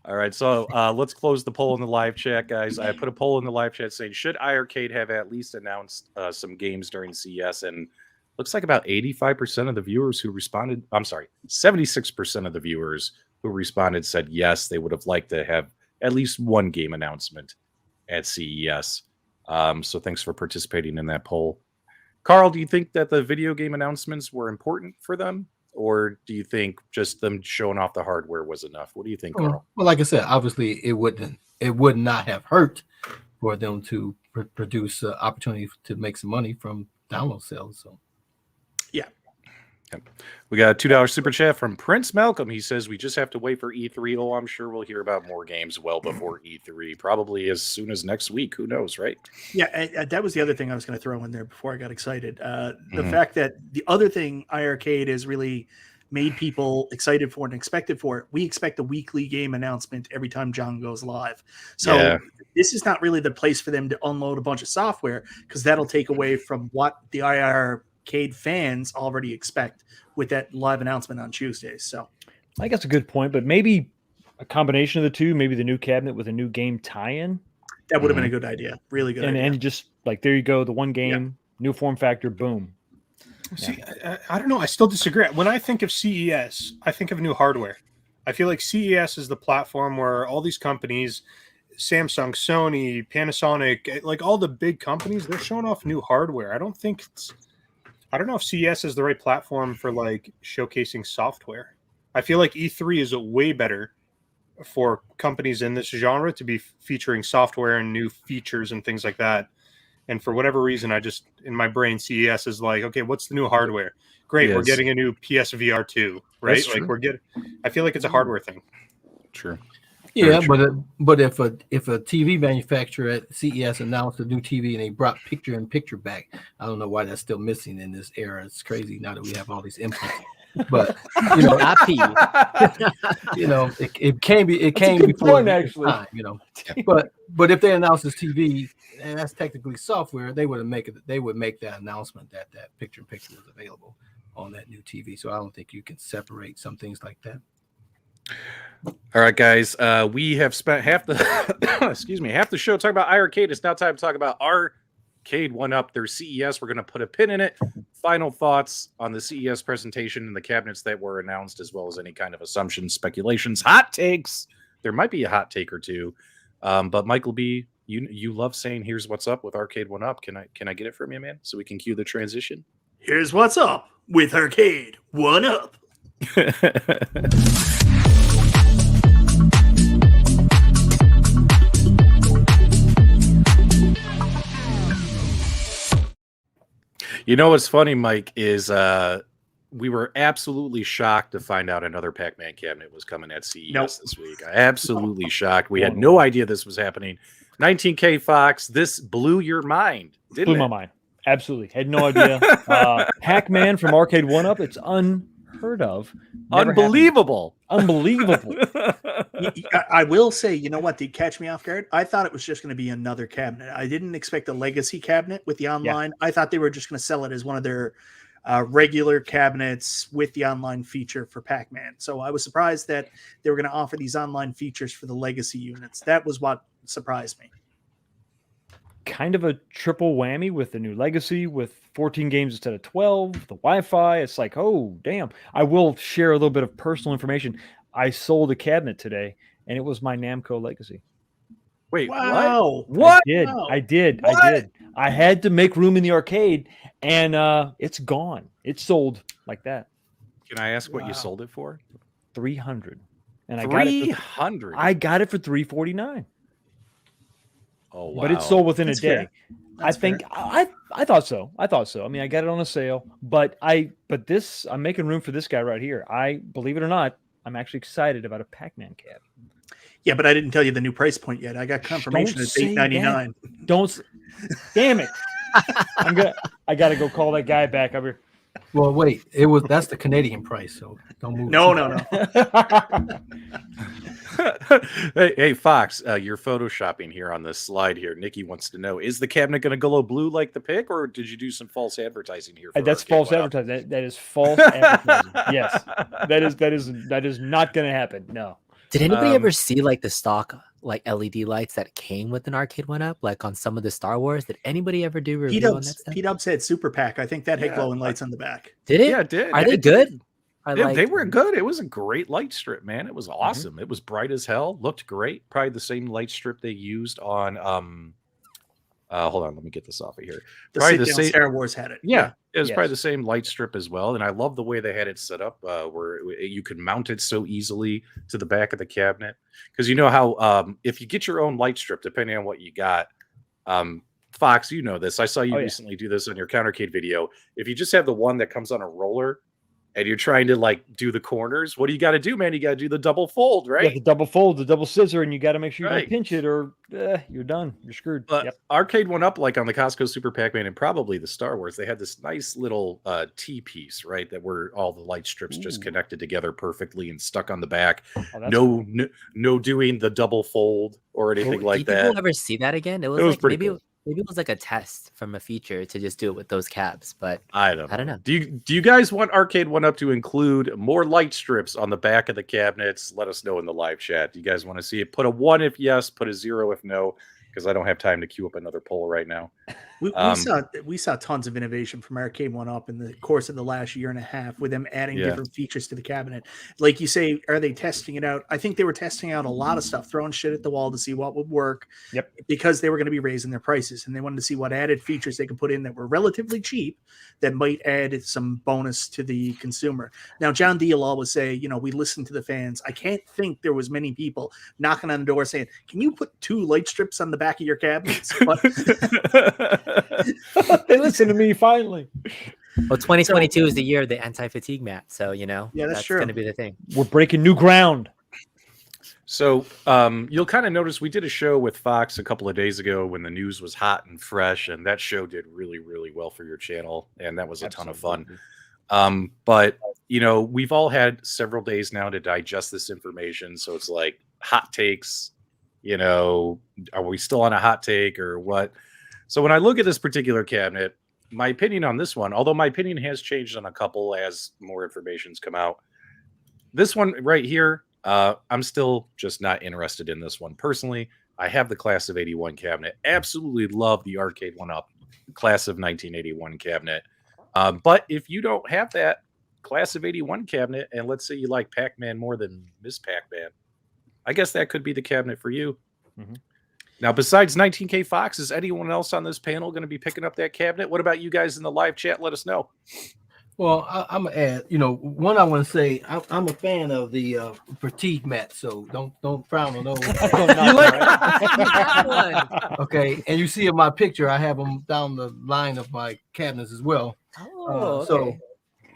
All right, so let's close the poll in the live chat, guys. I put a poll in the live chat saying, should iArcade have at least announced some games during CES? And looks like about 85% of the viewers who responded, 76% of the viewers who responded said yes, they would have liked to have at least one game announcement at CES. So thanks for participating in that poll. Carl, do you think that the video game announcements were important for them? Or do you think just them showing off the hardware was enough? What do you think, Carl? Well, like I said, obviously it would not have hurt for them to produce an opportunity to make some money from download sales. So, yeah. We got a $2 super chat from Prince Malcolm. He says we just have to wait for E3. Oh, I'm sure we'll hear about more games well before E3, probably as soon as next week. Who knows, right? Yeah, that was the other thing I was going to throw in there before I got excited. The fact that the other thing iArcade has really made people excited for and expected for it. We expect a weekly game announcement every time John goes live. So this is not really the place for them to unload a bunch of software, because that'll take away from what the iArcade fans already expect with that live announcement on Tuesdays. So I think that's a good point, but maybe a combination of the two, maybe the new cabinet with a new game tie-in. That would have been a good idea. Really good idea. And just like, there you go, the one game, new form factor, boom. See, I don't know. I still disagree. When I think of CES, I think of new hardware. I feel like CES is the platform where all these companies, Samsung, Sony, Panasonic, like all the big companies, they're showing off new hardware. I don't know if CES is the right platform for like showcasing software. I feel like E3 is a way better for companies in this genre to be featuring software and new features and things like that. And for whatever reason, I just, in my brain, CES is like, okay, what's the new hardware? Great, we're getting a new PSVR 2, right? That's Like true. I feel like it's a hardware thing. True. yeah, but if a TV manufacturer at CES announced a new TV and they brought picture-in-picture back, I don't know why that's still missing in this era. It's crazy now that we have all these inputs. But it came before actually. time, But if they announce this TV and that's technically software, they would make that announcement that picture-in-picture was available on that new TV. So I don't think you can separate some things like that. All right, guys. We have spent half the half the show talking about iArcade. It's now time to talk about Arcade1Up, their CES. We're going to put a pin in it. Final thoughts on the CES presentation and the cabinets that were announced, as well as any kind of assumptions, speculations, hot takes. There might be a hot take or two. But Michael B, you love saying "Here's what's up" with Arcade1Up. Can I get it from you, man, so we can cue the transition? Here's what's up with Arcade1Up. You know what's funny, Mike, is we were absolutely shocked to find out another Pac-Man cabinet was coming at CES this week. Absolutely shocked. We had no idea this was happening. 19K Fox, this blew your mind, didn't Blew it? my mind. Absolutely. Had no idea. Pac-Man from Arcade1Up, it's unheard of. Never Unbelievable. happened. Unbelievable. I will say, you know what did catch me off guard? I thought it was just going to be another cabinet. I didn't expect a legacy cabinet with the online. I thought they were just going to sell it as one of their regular cabinets with the online feature for Pac-Man. So I was surprised that they were going to offer these online features for the legacy units. That was what surprised me. Kind of a triple whammy with the new legacy with 14 games instead of 12, the Wi-Fi. It's like, oh, damn. I will share a little bit of personal information. I sold a cabinet today, and it was my Namco legacy. Wait, Wow. what? I did. I had to make room in the arcade, and it's gone. It sold like that. Can I ask what you sold it for? $300. And I $300. got it for $349. Oh, wow. But it sold within That's a day. fair. That's think fair. I thought so. I thought so. I mean, I got it on a sale, but I'm making room for this guy right here. I believe it or not, I'm actually excited about a Pac-Man cab. Yeah, but I didn't tell you the new price point yet. I got confirmation Don't it's say $8.99. Don't. Damn it! I gotta go call that guy back over here. Well, wait, that's the Canadian price, so don't move. No. Hey, Fox, you're photoshopping here on this slide here. Nikki wants to know: is the cabinet going to glow blue like the pic, or did you do some false advertising here? That's false advertising. That is false advertising. Yes, that is not going to happen. No. Did anybody ever see like the stock like LED lights that came with an Arcade1Up, like on some of the Star Wars? Did anybody ever do a review on that stuff? PDub'S had Super Pack. I think that had glowing lights on the back. Did it? Yeah, it did. Are they good? They were good. It was a great light strip, man. It was awesome. It was bright as hell. Looked great. Probably the same light strip they used on hold on, let me get this off of here. Probably the same Star Wars had it. Yeah, it was probably the same light strip as well. And I love the way they had it set up, where you could mount it so easily to the back of the cabinet. Because you know how if you get your own light strip, depending on what you got, Fox, you know this. I saw you recently do this on your Countercade video. If you just have the one that comes on a roller and you're trying to like do the corners, what do you got to do, man? You got to do the double fold, right? Yeah, the double fold, the double scissor, and you got to make sure you don't pinch it, or you're done. You're screwed. Arcade1Up, like on the Costco Super Pac-Man and probably the Star Wars, they had this nice little T-piece, right? That were all the light strips just connected together perfectly and stuck on the back. No doing the double fold or anything like that. Did people ever see that again? It was like pretty cool. Maybe it was like a test from a feature to just do it with those cabs, but I don't know. Do you guys want Arcade1Up to include more light strips on the back of the cabinets? Let us know in the live chat. Do you guys want to see it? Put a 1 if yes, put a 0 if no, because I don't have time to queue up another poll right now. We saw tons of innovation from Arcade1Up in the course of the last year and a half, with them adding different features to the cabinet. Like you say, are they testing it out? I think they were testing out a lot of stuff, throwing shit at the wall to see what would work. Yep. Because they were going to be raising their prices, and they wanted to see what added features they could put in that were relatively cheap that might add some bonus to the consumer. Now, John D will always say, we listen to the fans. I can't think there was many people knocking on the door saying, "Can you put 2 light strips on the back of your cabinets?" But they listen to me finally. Well, 2022 is the year of the anti-fatigue mat, so that's true. Going to be the thing. We're breaking new ground. So you'll kind of notice we did a show with Fox a couple of days ago when the news was hot and fresh, and that show did really, really well for your channel, and that was a ton of fun. But we've all had several days now to digest this information, so it's like hot takes. Are we still on a hot take or what? So when I look at this particular cabinet, my opinion on this one, although my opinion has changed on a couple as more information's come out, this one right here, I'm still just not interested in this one personally. I have the Class of 81 cabinet. Absolutely love the Arcade1Up Class of 1981 cabinet. But if you don't have that Class of 81 cabinet, and let's say you like Pac-Man more than Miss Pac-Man, I guess that could be the cabinet for you. Mm-hmm. Now, besides 19K Fox, is anyone else on this panel going to be picking up that cabinet? What about you guys in the live chat? Let us know. Well, I'm gonna add. One, I want to say I'm a fan of the fatigue mat, so don't frown on those. Okay, and you see in my picture, I have them down the line of my cabinets as well. Okay.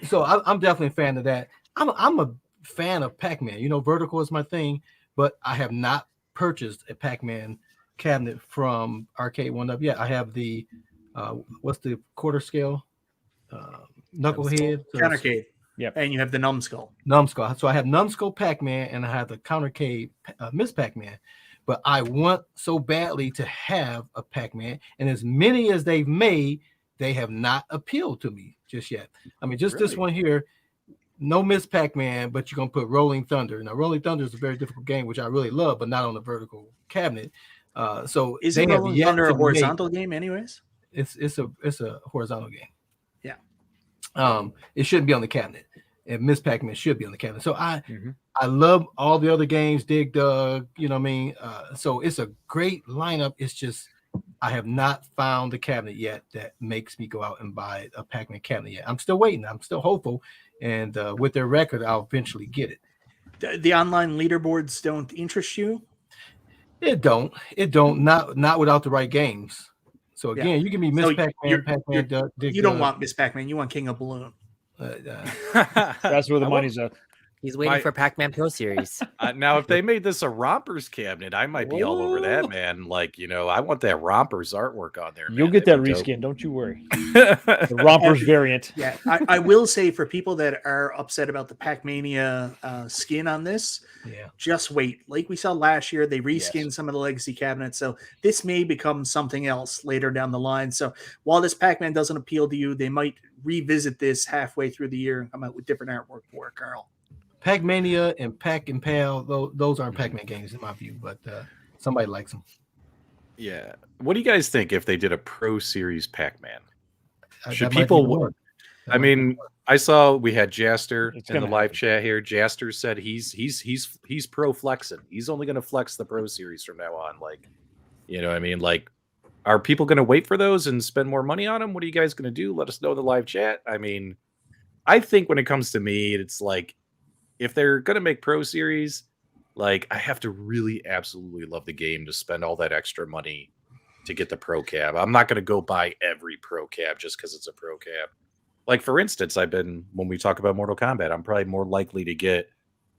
So I'm definitely a fan of that. I'm a fan of Pac-Man. Vertical is my thing, but I have not purchased a Pac-Man cabinet from Arcade1Up yet. I have the what's the quarter scale knucklehead Countercade. Yep. And you have the numbskull. So I have numbskull Pac-Man and I have the Countercade Miss Pac-Man. But I want so badly to have a Pac-Man, and as many as they've made, they have not appealed to me just yet. I mean, just this one here, no Miss Pac-Man, but you're gonna put Rolling Thunder. Now, Rolling Thunder is a very difficult game, which I really love, but not on the vertical cabinet. So is it Rolling Thunder a horizontal game, anyways? It's a horizontal game. Yeah. It shouldn't be on the cabinet, and Miss Pac-Man should be on the cabinet. So I love all the other games, Dig Dug, so it's a great lineup. It's just I have not found the cabinet yet that makes me go out and buy a Pac-Man cabinet yet. I'm still waiting. I'm still hopeful, and with their record, I'll eventually get it. The online leaderboards don't interest you? It don't. Not without the right games. So again, you can be Miss So Pac-Man. Pac-Man you don't want Miss Pac-Man. You want King of Balloon. That's where the money's at. He's waiting for Pac-Man Pro Series. Now, if they made this a Rompers cabinet, I might be all over that, man. Like, I want that Rompers artwork on there. You'll man. get that That'd be reskin, don't you worry. The Rompers variant. Yeah, I will say for people that are upset about the Pac-Mania skin on this, just wait. Like we saw last year, they reskinned some of the legacy cabinets, so this may become something else later down the line. So while this Pac-Man doesn't appeal to you, they might revisit this halfway through the year and come out with different artwork for it, Carl. Pac-Mania and Pac and Pal, those aren't Pac-Man games in my view, but somebody likes them. Yeah. What do you guys think if they did a Pro Series Pac-Man? Should That might be people? the one. I mean, I saw we had Jaster It's in the gonna live happen. chat here. Jaster said he's pro flexing. He's only going to flex the Pro Series from now on. Like, you know what I mean? Like, are people going to wait for those and spend more money on them? What are you guys going to do? Let us know in the live chat. I mean, I think when it comes to me, it's like, if they're going to make Pro Series, like, I have to really absolutely love the game to spend all that extra money to get the Pro Cab. I'm not going to go buy every Pro Cab just because it's a Pro Cab. Like, for instance, when we talk about Mortal Kombat, I'm probably more likely to get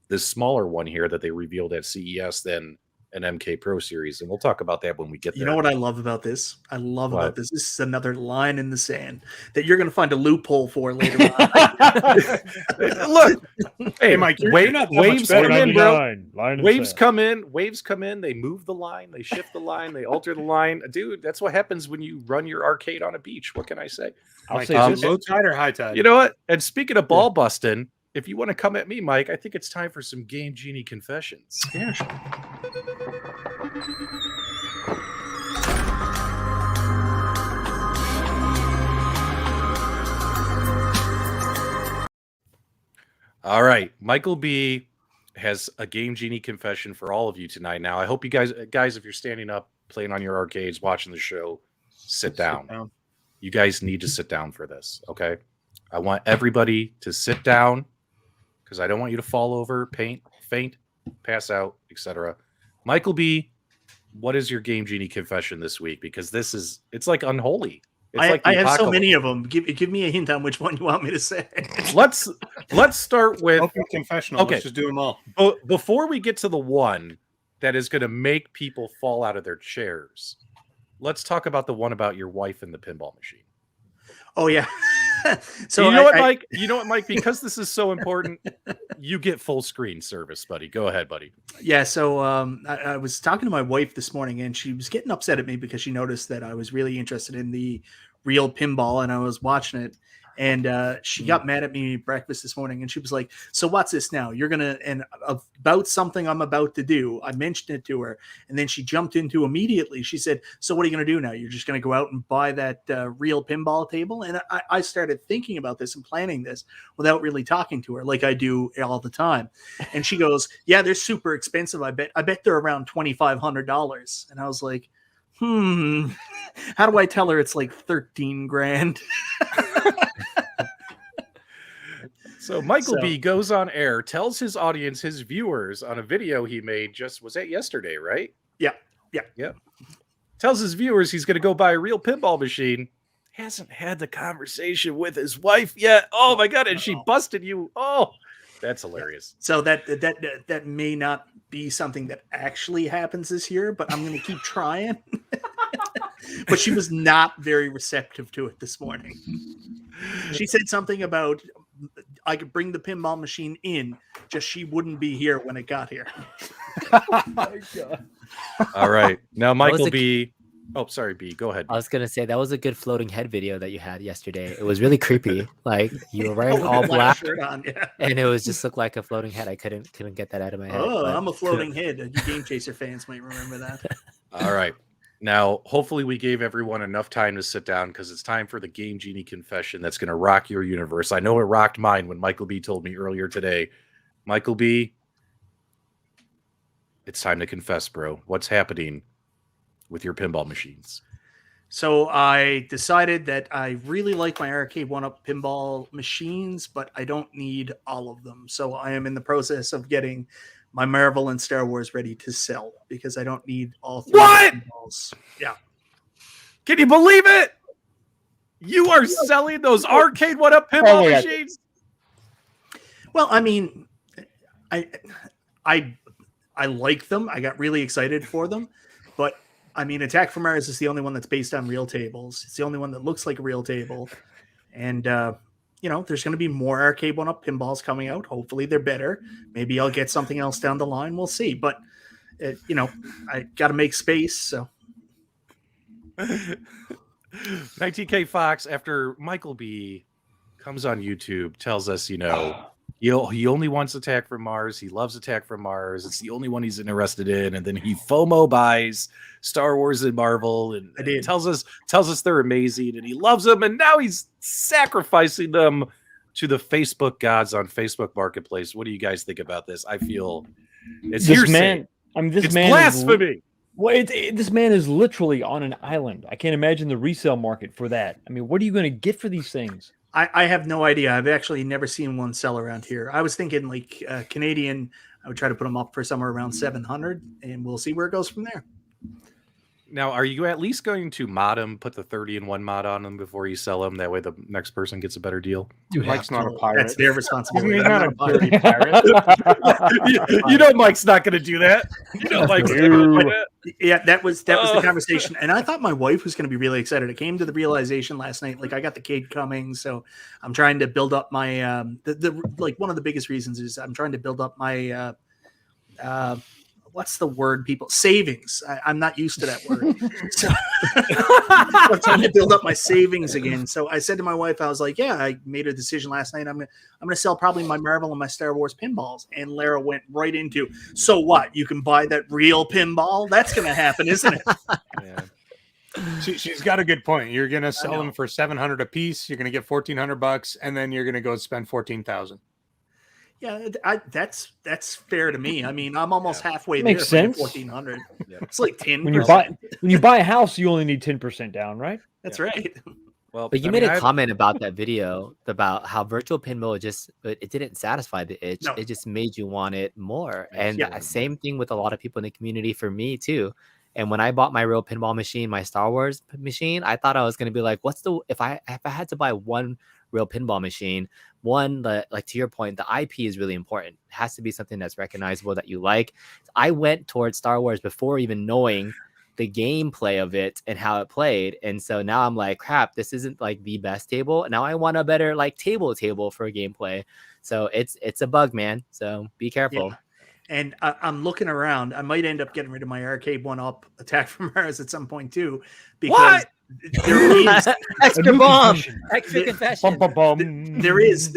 this smaller one here that they revealed at CES than an MK Pro Series. And we'll talk about that when we get there. You know what I love about this? About this. This is another line in the sand that you're going to find a loophole for later on. Look, hey, Mike, you're not that waves much better. come in, bro. Line in the Waves sand. come in, they move the line, they shift the line, they alter the line. Dude, that's what happens when you run your arcade on a beach. What can I say? I'll Mike, say is this. it low tide or high tide? You know what? And speaking of ball busting, if you want to come at me, Mike, I think it's time for some Game Genie confessions. Yeah, sure. All right, Michael B has a Game Genie confession for all of you tonight. Now, I hope you guys, if you're standing up, playing on your arcades, watching the show, sit down. You guys need to sit down for this, okay? I want everybody to sit down because I don't want you to fall over, faint, pass out, etc. Michael B, what is your Game Genie confession this week? Because it's like unholy. It's like I have so apocalypse. many of them. Give me a hint on which one you want me to say. Let's start with Open confessional. Okay. Let's just do them all. before we get to the one that is going to make people fall out of their chairs. Let's talk about the one about your wife and the pinball machine. Oh yeah. So you know what, Mike? You know what, Mike? Because this is so important, you get full screen service, buddy. Go ahead, buddy. Yeah, so I was talking to my wife this morning, and she was getting upset at me because she noticed that I was really interested in the real pinball, and I was watching it. And she got mad at me at breakfast this morning, and she was like, "So what's this now? You're gonna and about something I'm about to do." I mentioned it to her, and then she jumped into immediately. She said, "So what are you gonna do now? You're just gonna go out and buy that real pinball table?" And I started thinking about this and planning this without really talking to her, like I do all the time. And she goes, "Yeah, they're super expensive. I bet they're around $2,500." And I was like, how do I tell her it's like 13 grand? So Michael B goes on air, tells his audience, his viewers, on a video he made was that yesterday, right? Yeah. Tells his viewers he's going to go buy a real pinball machine. Hasn't had the conversation with his wife yet. Oh my God. And she busted you. Oh, that's hilarious. So that may not be something that actually happens this year, but I'm going to keep trying. But she was not very receptive to it this morning. She said something about I could bring the pinball machine in, just she wouldn't be here when it got here. All right. Now, Michael a- B. Oh, sorry, B. Go ahead. I was gonna say that was a good floating head video that you had yesterday. It was really creepy. Like you were wearing With all the black, shirt on, yeah. and it was just looked like a floating head. I couldn't get that out of my head. Oh, but- I'm a floating head. You Game Chaser fans might remember that. All right. Now, hopefully we gave everyone enough time to sit down because it's time for the Game Genie confession that's going to rock your universe. I know it rocked mine when Michael B told me earlier today. Michael B, it's time to confess, bro. What's happening with your pinball machines? So I decided that I really like my Arcade1Up pinball machines, but I don't need all of them. So I am in the process of getting my Marvel and Star Wars ready to sell because I don't need all three What? pinballs. Yeah. Can you believe it? You are selling those Arcade1Up pinball my God. machines? Well, I mean, I like them. I got really excited for them, but I mean, Attack from Mars is the only one that's based on real tables. It's the only one that looks like a real table, and there's going to be more Arcade1Up pinballs coming out. Hopefully, they're better. Maybe I'll get something else down the line. We'll see. But I got to make space. So 19K Fox, after Michael B comes on YouTube, tells us, he only wants Attack from Mars. He loves Attack from Mars. It's the only one he's interested in. And then he FOMO buys Star Wars and Marvel and tells us they're amazing and he loves them. And now he's sacrificing them to the Facebook gods on Facebook Marketplace. What do you guys think about this? I feel it's hearsay. This man blasphemy. This man is literally on an island. I can't imagine the resale market for that. I mean, what are you going to get for these things? I have no idea. I've actually never seen one sell around here. I was thinking like Canadian, I would try to put them up for somewhere around 700 and we'll see where it goes from there. Now, are you at least going to mod them, put the 30-in-1 mod on them before you sell them? That way the next person gets a better deal? Mike's not a pirate. That's their responsibility. He's not a dirty pirate. you know Mike's not going to do that. Mike's never going to do that. Yeah, that was the conversation. And I thought my wife was going to be really excited. I came to the realization last night, like I got the kid coming. So I'm trying to build up my, one of the biggest reasons is I'm trying to build up my, what's the word people savings. I'm not used to that word. So I'm trying to build up my savings again. So I said to my wife, I was like, yeah, I made a decision last night. I'm going to sell probably my Marvel and my Star Wars pinballs. And Lara went right into, so what? You can buy that real pinball? That's going to happen, isn't it? Yeah. She's got a good point. You're going to sell them for $700 a piece. You're going to get $1,400 and then you're going to go spend $14,000. Yeah, that's fair to me. I mean, I'm almost halfway Makes there. sense. 1,400. It's like 10. When you buy a house, you only need 10% down, right? That's right. Well, but you made a comment about that video about how virtual pinball it didn't satisfy the itch. No. It just made you want it more. And Yeah. same thing with a lot of people in the community for me too. And when I bought my real pinball machine, my Star Wars machine, I thought I was going to be like, if I had to buy one real pinball machine, like to your point, the IP is really important. It has to be something that's recognizable that you like. I went towards Star Wars before even knowing the gameplay of it and how it played. And so now I'm like, crap, this isn't like the best table. Now I want a better like table for gameplay. So it's a bug, man. So be careful. Yeah. And I'm looking around. I might end up getting rid of my Arcade1Up Attack from Mars at some point too, because there is extra bomb, extra confession. There is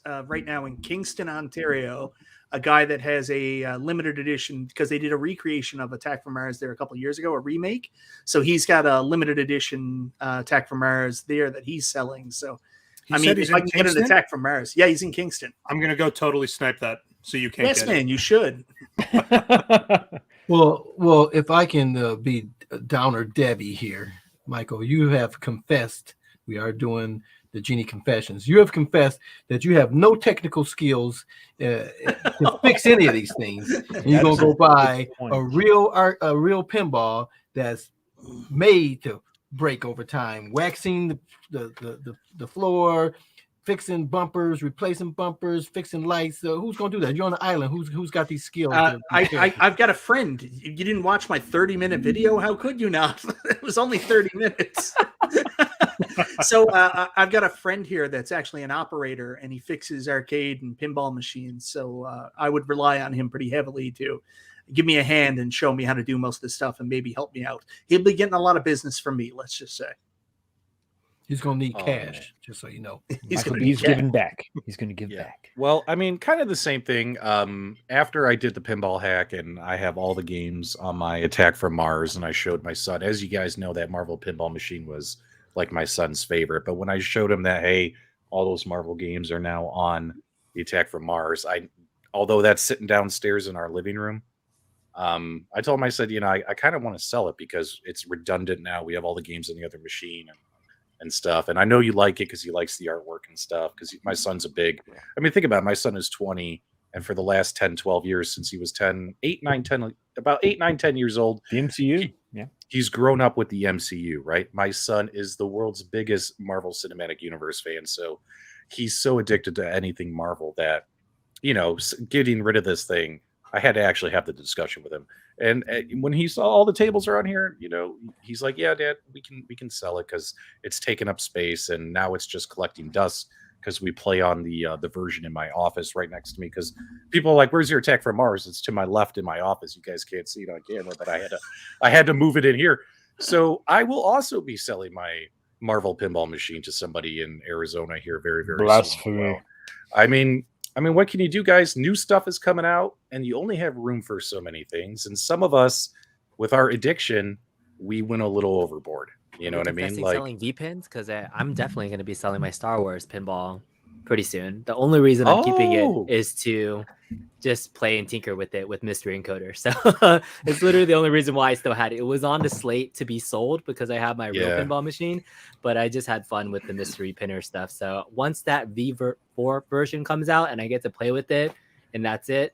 right now in Kingston, Ontario, a guy that has a limited edition because they did a recreation of Attack from Mars there a couple of years ago, a remake. So he's got a limited edition Attack from Mars there that he's selling. So if I can get an Attack from Mars, yeah, he's in Kingston. I'm gonna go totally snipe that. So you can't. Yes, man, you should. Well, if I can be Downer Debbie here, Michael, you have confessed. We are doing the Genie confessions. You have confessed that you have no technical skills to fix any of these things. And you're gonna go buy a real pinball that's made to break over time, waxing the floor, fixing bumpers, replacing bumpers, fixing lights. Who's going to do that? You're on the island. Who's got these skills? I've got a friend. You didn't watch my 30-minute video? How could you not? It was only 30 minutes. So I've got a friend here that's actually an operator, and he fixes arcade and pinball machines. So I would rely on him pretty heavily to give me a hand and show me how to do most of this stuff and maybe help me out. He'll be getting a lot of business from me, let's just say. He's going to need cash, just so you know. He's giving back. He's going to give back. Well, I mean, kind of the same thing. After I did the pinball hack and I have all the games on my Attack from Mars and I showed my son, as you guys know, that Marvel pinball machine was like my son's favorite. But when I showed him that, hey, all those Marvel games are now on the Attack from Mars, although that's sitting downstairs in our living room, I told him, I said, I kind of want to sell it because it's redundant now. We have all the games on the other machine and stuff. And I know you like it because he likes the artwork and stuff, because my son's think about it. My son is 20, and for the last 10, 12 years since he was 10 years old, the MCU. he's grown up with the MCU, right? My son is the world's biggest Marvel Cinematic Universe fan, so he's so addicted to anything Marvel that, getting rid of this thing, I had to actually have the discussion with him. And when he saw all the tables around here, he's like, "Yeah, Dad, we can sell it because it's taking up space, and now it's just collecting dust." Because we play on the version in my office right next to me. Because people are like, "Where's your Attack from Mars?" It's to my left in my office. You guys can't see it on camera, but I had to move it in here. So I will also be selling my Marvel pinball machine to somebody in Arizona here very, very Blasphemy. soon. Well, I mean, what can you do, guys? New stuff is coming out, and you only have room for so many things. And some of us, with our addiction, we went a little overboard. You know what I mean? Like selling V pins, because I'm definitely going to be selling my Star Wars pinball pretty soon. The only reason I'm keeping it is to just play and tinker with it with Mystery Encoder. So it's literally the only reason why I still had it. It was on the slate to be sold because I have my real pinball machine, but I just had fun with the mystery pinner stuff. So once that V4 version comes out and I get to play with it, and that's it,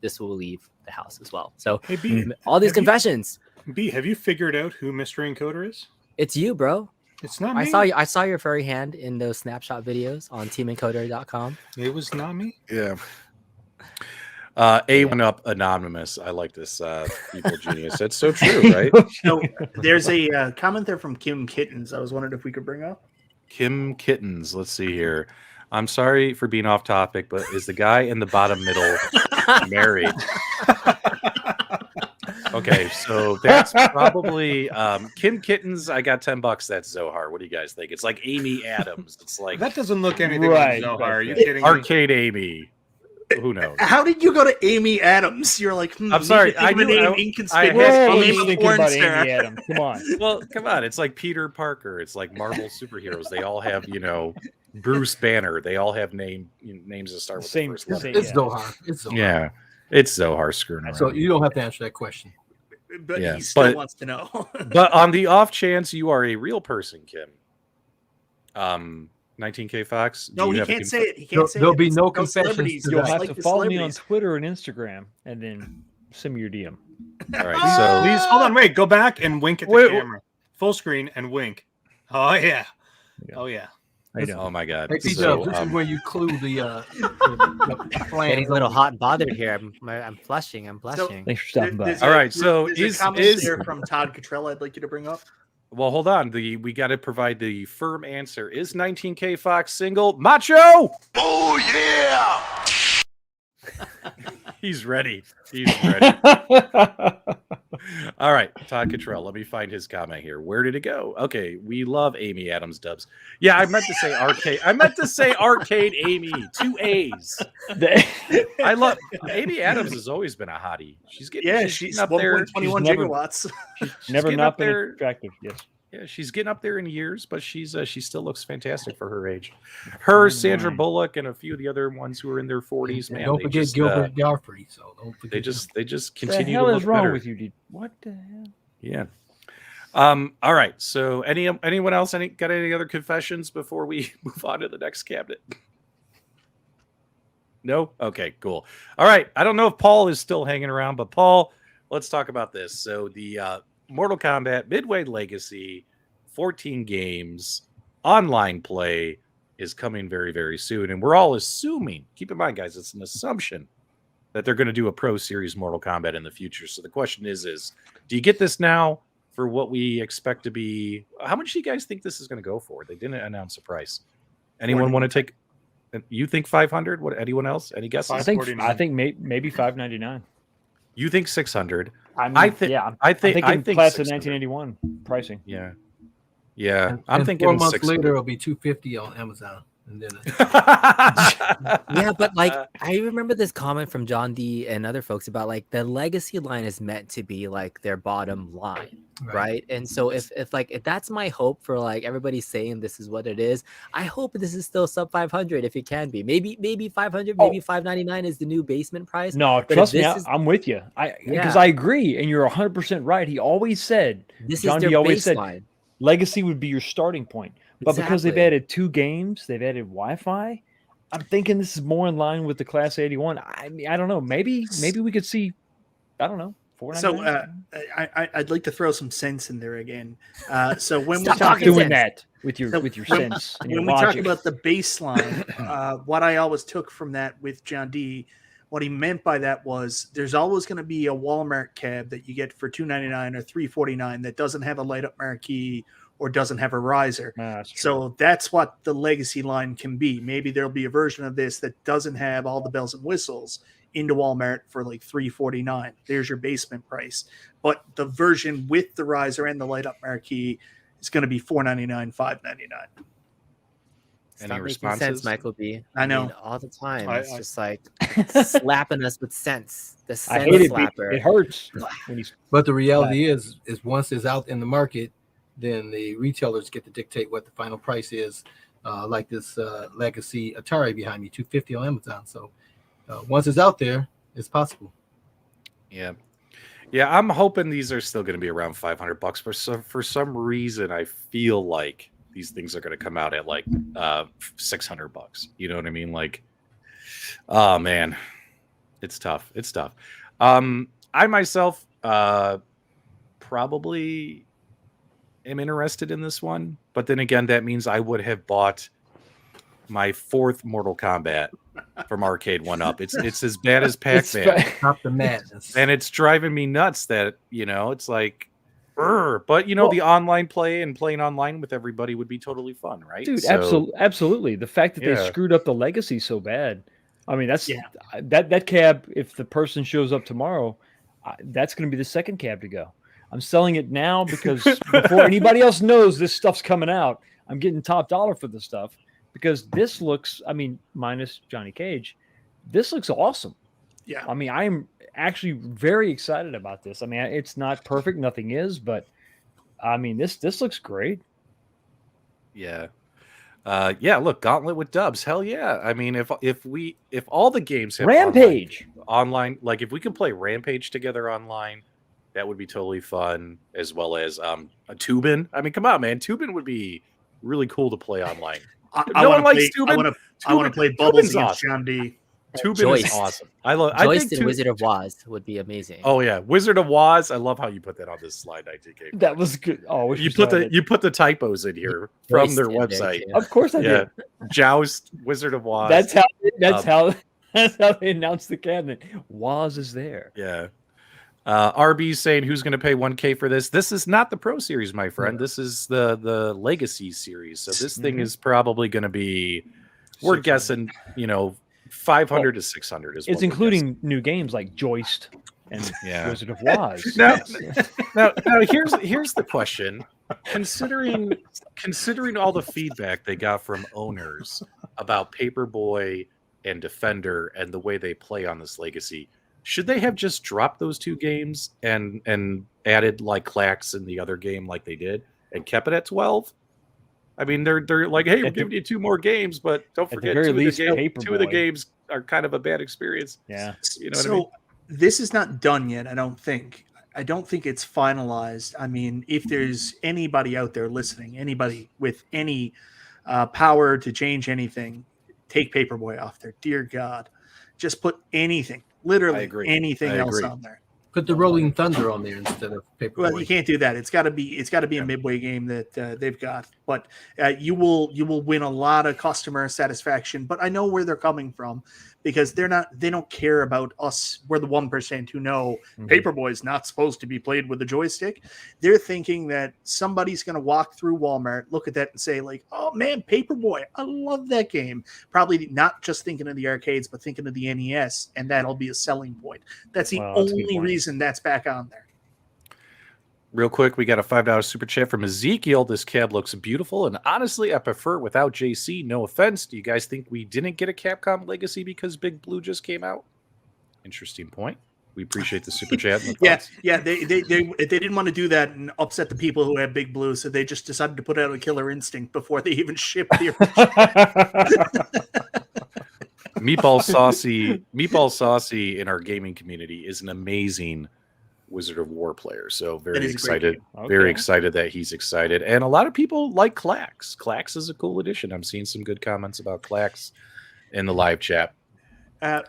this will leave the house as well. So Hey, B, all these confessions. B, have you figured out who Mystery Encoder is? It's you, bro. It's not me. I saw your furry hand in those snapshot videos on teamencoder.com. It was not me. Yeah. A1Up Anonymous. I like this people genius. That's so true, right? So there's a comment there from Kim Kittens. I was wondering if we could bring up. Kim Kittens. Let's see here. I'm sorry for being off topic, but is the guy in the bottom middle married? Okay, so that's probably Kim Kittens. I got $10. That's Zohar. What do you guys think? It's like Amy Adams. It's like That doesn't look anything Right, like Zohar. right, Are you right. kidding me? Arcade Amy. Who knows? How did you go to Amy Adams? You're like, I'm sorry, I I knew knew- name I inconspicuous. had- Whoa, Name you a thinking porn about star. Amy Adams. Come on. Well, come on. It's like Peter Parker. It's like Marvel superheroes. They all have, Bruce Banner. They all have names that start with Same- the first letter. same- It's Yeah. Zohar. It's Zohar. Yeah, it's Zohar screwing around. So you don't have to answer that question. But Yeah, he still but- wants to know. But on the off chance you are a real person, Kim, 19K Fox. No, he have a can't conf- say it. He can't say There'll it. be no It's confessions celebrities. to You'll that. Just have like to the follow me on celebrities. Twitter and Instagram, and then send me your DM. All right, so Please hold on. Wait, go back and wink at the Wait, camera. Full screen and wink. Oh yeah. Yeah. Oh yeah. How you doing? oh my god. Hey, So, P-Dubs, this is where you clue the Getting plan. a little hot and bothered here. I'm flushing. I'm blushing. Thanks for stopping by. There's All right, so there's is- a comment is- there from Todd Cottrell I'd like you to bring up. well, hold on. We got to provide the firm answer. Is 19K Fox single? Macho. Oh yeah! He's ready. He's ready. All right, Todd Cottrell. Let me find his comment here. Where did it go? Okay, we love Amy Adams dubs. Yeah, I meant to say arcade. I meant to say arcade Amy. 2 A's. I love Amy Adams. Has always been a hottie. She's getting She's up there. 1.21 She's never- gigawatts. Never getting not up been there. attractive. Yes. Yeah, she's getting up there in years, but she still looks fantastic for her age. Her, Sandra Bullock, and a few of the other ones who are in their 40s. Man, Don't they forget just, Gilbert Godfrey. So don't forget. they just What the continue hell to is look wrong better. with you, dude? What the hell? Yeah. All right. So anyone else got any other confessions before we move on to the next cabinet? No? Okay, cool. All right. I don't know if Paul is still hanging around, but Paul, let's talk about this. So the Mortal Kombat Midway Legacy 14 games online play is coming very, very soon. And we're all assuming, keep in mind, guys, it's an assumption that they're going to do a Pro Series Mortal Kombat in the future. So the question is do you get this now for what we expect to be? How much do you guys think this is going to go for? They didn't announce a price. Anyone want to take? You think 500? What? Anyone else? Any guesses? I think $5.49. maybe $5.99. You think 600? I mean, I think. yeah, I think. I think class of 600. 1981 pricing. Yeah. Yeah. And I'm 4 thinking months 600. later it'll be $250 on Amazon, and then Yeah, but like I remember this comment from John D and other folks about like the legacy line is meant to be like their bottom line, right? And so if that's my hope for like everybody saying this is what it is, I hope this is still sub 500 if it can be. Maybe 500, maybe 599 is the new basement price. No, But if trust me, this is- I'm with you. Because Yeah. I agree, and you're 100% right. He always said This John is D their always said baseline. Legacy would be your starting point. But because they've Exactly. added 2 games, they've added Wi-Fi. I'm thinking this is more in line with the Class 81. I mean, I don't know. Maybe we could see. I don't know. So I'd like to throw some sense in there again. So when we Stop talk talking doing sense. that with your sense and your when we talk logic. about the baseline, what I always took from that with John D, what he meant by that was there's always going to be a Walmart cab that you get for $2.99 or $3.49 that doesn't have a light up marquee or doesn't have a riser. That's true. So that's what the legacy line can be. Maybe there'll be a version of this that doesn't have all the bells and whistles into Walmart for like $3.49. There's your basement price. But the version with the riser and the light up marquee is going to be $4.99, $5.99. Stop Any making responses? sense, Michael B. I know. mean, all the time. I- It's just like slapping us with sense. The I sense hate it. slapper. It hurts when he's But the reality is once it's out in the market, then the retailers get to dictate what the final price is. Like this legacy Atari behind me, $250 on Amazon. So once it's out there, it's possible. Yeah. I'm hoping these are still going to be around $500. For some reason, I feel like these things are going to come out at like $600. You know what I mean? Like, oh man, it's tough. I myself probably am interested in this one, but then again, that means I would have bought my 4th Mortal Kombat from Arcade1Up. It's as bad as Pac-Man. Stop the madness. And it's driving me nuts that, it's like, but the online play and playing online with everybody would be totally fun, right? dude, So, absolutely. The fact that they Yeah. screwed up the legacy so bad. I mean, that's Yeah. that cab. If the person shows up tomorrow, that's going to be the second cab to go. I'm selling it now because before anybody else knows this stuff's coming out, I'm getting top dollar for the stuff because this looks. I mean, minus Johnny Cage, this looks awesome. Yeah. I mean, I'm actually very excited about this. I mean, it's not perfect, nothing is, but I mean, this looks great. yeah. Look, Gauntlet with dubs. Hell yeah. I mean, if all the games have Rampage. online, like if we can play Rampage together online, that would be totally fun, as well as a Tubin. I mean, come on, man. Tubin would be really cool to play online. I one want likes to Tubin. play Bubbles Tubin's against awesome. John D. Tubin is Joist. awesome. I Joist think and Wizard of Oz would be amazing. Oh yeah, Wizard of Oz. I love how you put that on this slide, ITK. That was good. Oh, You put the typos in here from Joist their in there, website. too. Of course I Yeah, did. Joust, Wizard of Oz. That's how they announced the cabinet. Waz is there. Yeah. RB's saying who's going to pay $1K for this? This is not the Pro Series, my friend. This is the Legacy Series. So this thing is probably going to be, we're guessing, $500 to $600 is. It's including new games like Joist and Yeah. Wizard of Oz. Now here's the question. Considering all the feedback they got from owners about Paperboy and Defender and the way they play on this Legacy, should they have just dropped those 2 games and added like Clax in the other game like they did and kept it at 12? I mean, they're like, hey, we're giving you 2 more games, but don't forget very 2 of least, the 2 of the Paperboy. games are kind of a bad experience. Yeah. You know what So I mean? this is not done yet, I don't think. I don't think it's finalized. I mean, if there's anybody out there listening, anybody with any power to change anything, take Paperboy off there. Dear God, just put anything, literally agree. anything I else agree. on there. Put the Rolling Thunder on there instead of Paperboy. Well, you can't do that. It's got to be a midway game that they've got. But you will win a lot of customer satisfaction. But I know where they're coming from because they don't care about us. We're the 1% who know Paperboy is not supposed to be played with a joystick. They're thinking that somebody's going to walk through Walmart, look at that, and say like, "Oh man, Paperboy, I love that game." Probably not just thinking of the arcades, but thinking of the NES, and that'll be a selling point. That's the Wow, that's a good only point. reason that's back on there. Real quick, we got a $5 super chat from Ezekiel. This cab looks beautiful, and honestly, I prefer it without JC. No offense. Do you guys think we didn't get a Capcom Legacy because Big Blue just came out? Interesting point. We appreciate the super chat. And the Yeah, thoughts. yeah. They didn't want to do that and upset the people who have Big Blue, so they just decided to put out a Killer Instinct before they even shipped the. Meatball Saucy in our gaming community is an amazing Wizard of War player. So That very is a great excited. game. Very Okay. excited that he's excited. And a lot of people like Clax. Clax is a cool addition. I'm seeing some good comments about Clax in the live chat.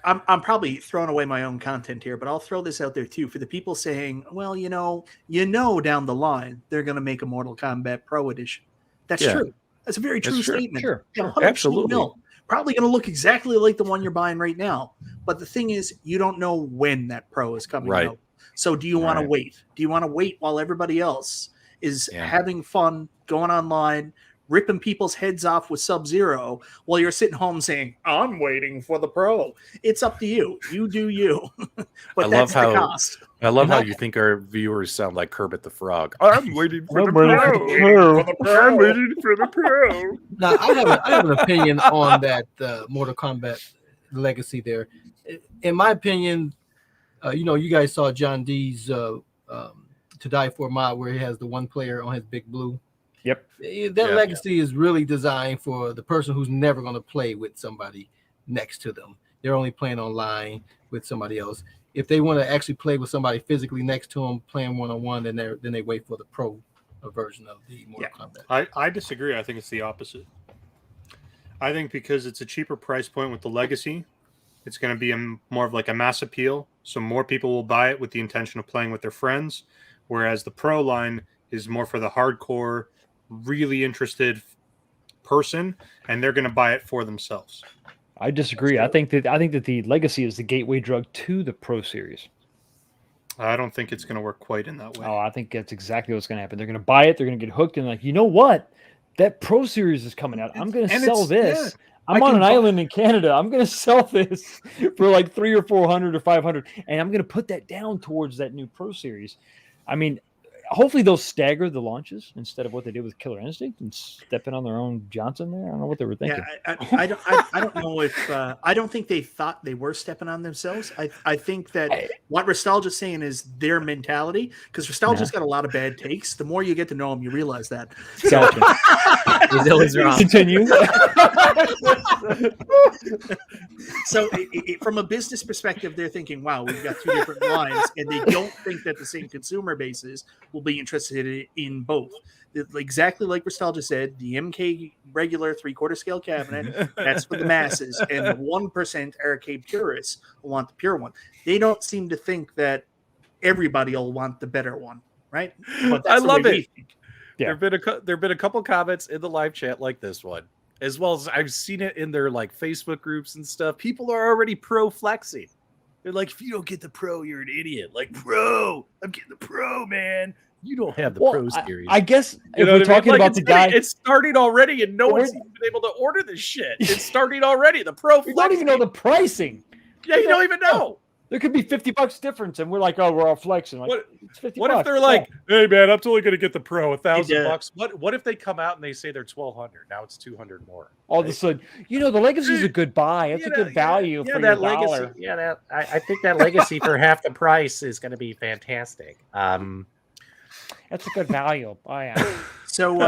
I'm probably throwing away my own content here, but I'll throw this out there too for the people saying, "Well, down the line they're going to make a Mortal Kombat Pro Edition." That's true. That's a very true statement. Sure. 100% Absolutely. will. Probably going to look exactly like the one you're buying right now. But the thing is, you don't know when that Pro is coming out. So do you want to wait? Do you want to wait while everybody else is having fun, going online, ripping people's heads off with Sub-Zero while you're sitting home saying, "I'm waiting for the Pro"? It's up to you. You do you. But that's the cost. I love how you think our viewers sound like Kermit the Frog. I'm waiting for the Pro. I'm waiting for the Pro. Now, I have an opinion on that Mortal Kombat Legacy there. In my opinion, you guys saw John D's To Die For mod where he has the one player on his Big Blue. Yep. That legacy is really designed for the person who's never going to play with somebody next to them. They're only playing online with somebody else. If they want to actually play with somebody physically next to them, playing one-on-one, then they wait for the pro version of the Mortal Kombat. I disagree. I think it's the opposite. I think because it's a cheaper price point with the legacy, it's going to be more of like a mass appeal. So more people will buy it with the intention of playing with their friends, whereas the pro line is more for the hardcore, really interested person, and they're going to buy it for themselves. I disagree. I think that the legacy is the gateway drug to the Pro Series. I don't think it's going to work quite in that way. Oh, I think that's exactly what's going to happen. They're going to buy it. They're going to get hooked, and like, you know what? That Pro Series is coming out. I'm going to sell this. Yeah, I'm on an island in Canada. I'm going to sell this for like $300 or $400 or $500, and I'm going to put that down towards that new Pro Series. I mean, hopefully they'll stagger the launches instead of what they did with Killer Instinct and stepping on their own Johnson there. I don't know what they were thinking. Yeah, I don't know if I don't think they thought they were stepping on themselves. I think that what Restalgia's saying is their mentality, because Restalgia's got a lot of bad takes. The more you get to know him, you realize that. He's always wrong. Continue. So from a business perspective, they're thinking, wow, we've got two different lines, and they don't think that the same consumer bases will be interested in both. Exactly like Restalgia said, the MK regular 3/4 scale cabinet, that's for the masses, and the 1% arcade purists will want the pure one. They don't seem to think that everybody will want the better one, right? But that's I love it. Yeah. There've been a couple comments in the live chat like this one, as well as I've seen it in their like Facebook groups and stuff. People are already pro flexing. They're like, if you don't get the Pro, you're an idiot. Like, Pro, I'm getting the Pro, man. You don't have the Pro series. I guess if we're talking about the guy, it's starting already, and no one's even been able to order this shit. It's starting already. The Pro, we don't even know the pricing. Yeah, you don't even know. There could be $50 difference, and we're like, oh, we're all flexing. Like, it's $50. What if they're like, hey man, I'm totally gonna get the Pro, $1,000? What if they come out and they say they're $1,200? Now it's $200 more. All of a sudden, the legacy is a good buy. It's a good value for that your legacy. dollar. Yeah, I think that legacy for half the price is going to be fantastic. That's a good value. Oh yeah. So,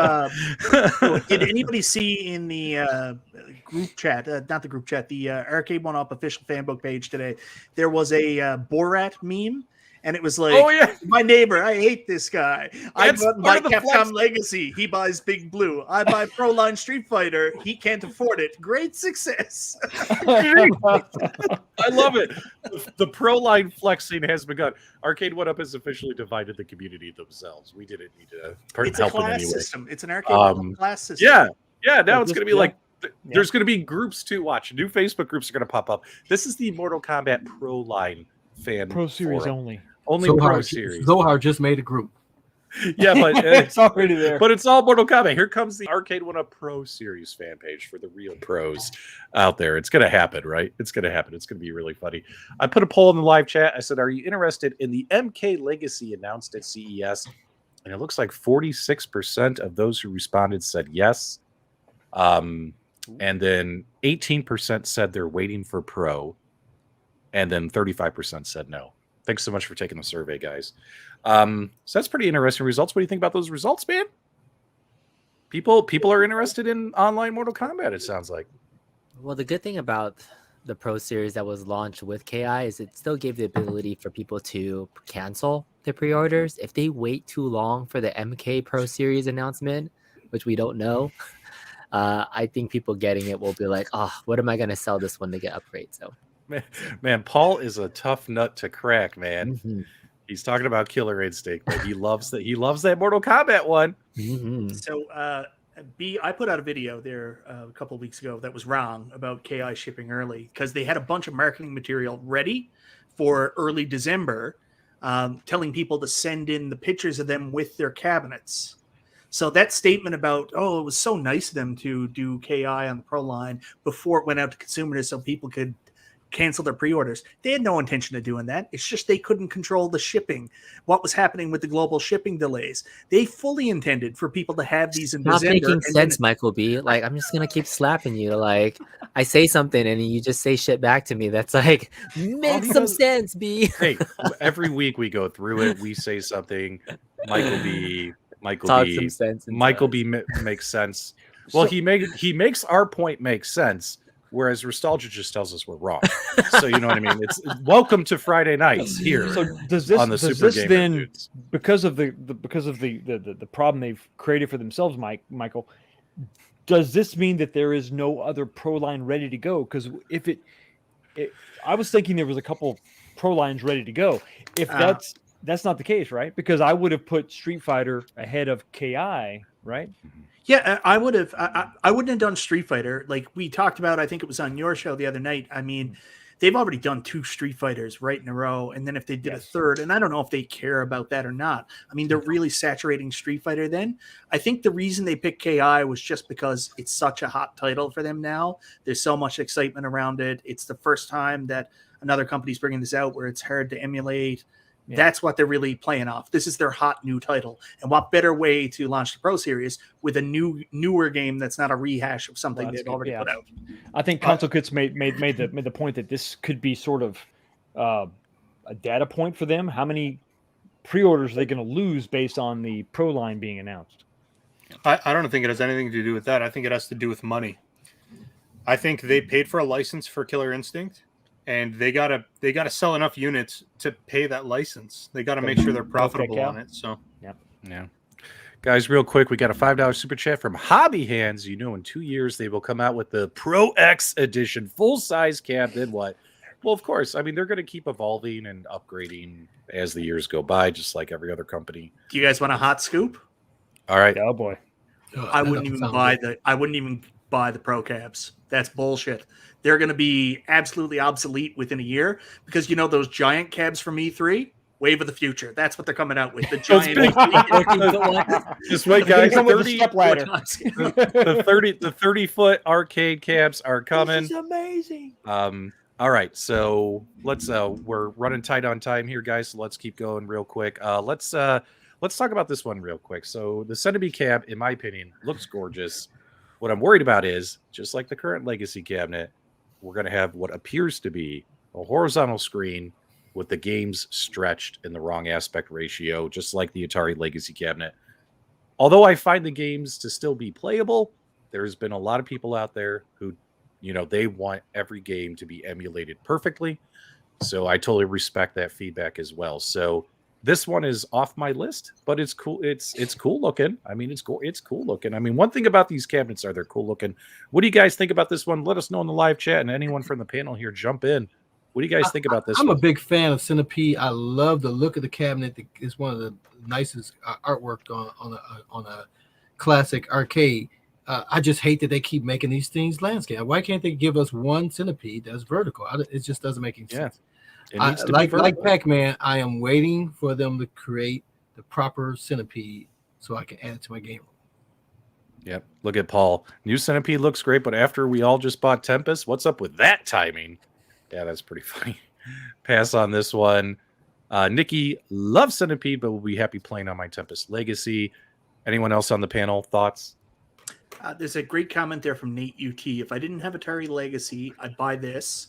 did anybody see in the group chat, not the group chat, the Arcade1Up official fan book page today, there was a Borat meme, and it was like, oh, yeah. My neighbor, I hate this guy. I buy Capcom Legacy, he buys Big Blue. I buy Pro Line Street Fighter, he can't afford it. Great success. I love it. The Pro Line flexing has begun. Arcade1Up has officially divided the community themselves. We didn't need to help in any way. System. It's an Arcade1Up class system. Yeah. Now it's going to be like, there's going to be groups to watch. New Facebook groups are going to pop up. This is the Mortal Kombat Pro Line fan Pro Series forum. Only Pro Series. Zohar just made a group. Yeah, but it's already there. But it's all Mortal Kombat. Here comes the Arcade1Up Pro Series fan page for the real pros out there. It's going to happen, right? It's going to happen. It's going to be really funny. I put a poll in the live chat. I said, are you interested in the MK Legacy announced at CES? And it looks like 46% of those who responded said yes. And then 18% said they're waiting for Pro. And then 35% said no. Thanks so much for taking the survey, guys. So that's pretty interesting results. What do you think about those results, man? People are interested in online Mortal Kombat, it sounds like. Well, the good thing about the Pro Series that was launched with KI is it still gave the ability for people to cancel their pre-orders. If they wait too long for the MK Pro Series announcement, which we don't know, I think people getting it will be like, oh, what am I going to sell this one to get upgrades? So Man, Paul is a tough nut to crack, man. Mhm. He's talking about Killer Instinct, but he loves that. He loves that Mortal Kombat one. Mhm. So, B, I put out a video there a couple of weeks ago that was wrong about KI shipping early because they had a bunch of marketing material ready for early December, telling people to send in the pictures of them with their cabinets. So that statement about, oh, it was so nice of them to do KI on the Pro line before it went out to consumers so people could cancel their pre-orders. They had no intention of doing that. It's just they couldn't control the shipping. What was happening with the global shipping delays? They fully intended for people to have these in Stop December. making and then- sense, Michael B. Like, I'm just gonna keep slapping you. Like, I say something and you just say shit back to me. That's like, make some sense, B. Hey, every week we go through it. We say something. Michael Talk B. some sense. into Michael us. B. Makes sense. Well, he makes our point make sense, whereas Restalgia just tells us we're wrong. So you know what I mean? It's welcome to Friday nights here. So does this on the does Super this GameRoom then Dudes. because of the problem they've created for themselves, Michael? Does this mean that there is no other Pro line ready to go? Because if I was thinking there was a couple Pro lines ready to go. If that's not the case, right? Because I would have put Street Fighter ahead of KI, right? Yeah, I would have. I wouldn't have done Street Fighter like we talked about. I think it was on your show the other night. I mean, they've already done 2 Street Fighters right in a row, and then if they did a third, and I don't know if they care about that or not. I mean, they're really saturating Street Fighter. Then I think the reason they picked KI was just because it's such a hot title for them now. There's so much excitement around it. It's the first time that another company's bringing this out where it's hard to emulate. Yeah. That's what they're really playing off. This is their hot new title. And what better way to launch the Pro Series with a newer game that's not a rehash of something they've already put out. I think Console Kits made the point that this could be sort of a data point for them. How many pre-orders are they going to lose based on the Pro line being announced? I don't think it has anything to do with that. I think it has to do with money. I think they paid for a license for Killer Instinct, and they gotta sell enough units to pay that license. They gotta make sure they're profitable on it. So Yeah. Guys, real quick, we got a $5 super chat from Hobby Hands. You know, in 2 years, they will come out with the Pro X edition, full-size cab. Then what? Well, of course. I mean, they're going to keep evolving and upgrading as the years go by, just like every other company. Do you guys want a hot scoop? All right. Oh, boy. I wouldn't even buy the Pro cabs. That's bullshit. They're going to be absolutely obsolete within a year because, you know, those giant cabs from E3? Wave of the future. That's what they're coming out with. The giant. Just wait, guys. Come with a step ladder. The 30-foot arcade cabs are coming. This is amazing. All right, so let's we're running tight on time here, guys. So let's keep going real quick. Let's talk about this one real quick. So the Centipede cab, in my opinion, looks gorgeous. What I'm worried about is, just like the current Legacy cabinet, we're going to have what appears to be a horizontal screen with the games stretched in the wrong aspect ratio, just like the Atari Legacy cabinet. Although I find the games to still be playable, there's been a lot of people out there who, you know, they want every game to be emulated perfectly. So I totally respect that feedback as well. So this one is off my list, but it's cool. It's cool looking. I mean, it's cool looking. I mean, one thing about these cabinets are they're cool looking. What do you guys think about this one? Let us know in the live chat, and anyone from the panel here, jump in. What do you guys think about this? I'm a big fan of Centipede. I love the look of the cabinet. It's one of the nicest artwork on a classic arcade. I just hate that they keep making these things landscape. Why can't they give us one Centipede that's vertical? It just doesn't make any sense. It needs to like be vertical. Pac-Man, I am waiting for them to create the proper Centipede so I can add it to my game room. Yep. Look at Paul. New Centipede looks great, but after we all just bought Tempest, what's up with that timing? Yeah, that's pretty funny. Pass on this one. Nikki loves Centipede, but will be happy playing on my Tempest Legacy. Anyone else on the panel? Thoughts? There's a great comment there from Nate UT. If I didn't have Atari Legacy, I'd buy this.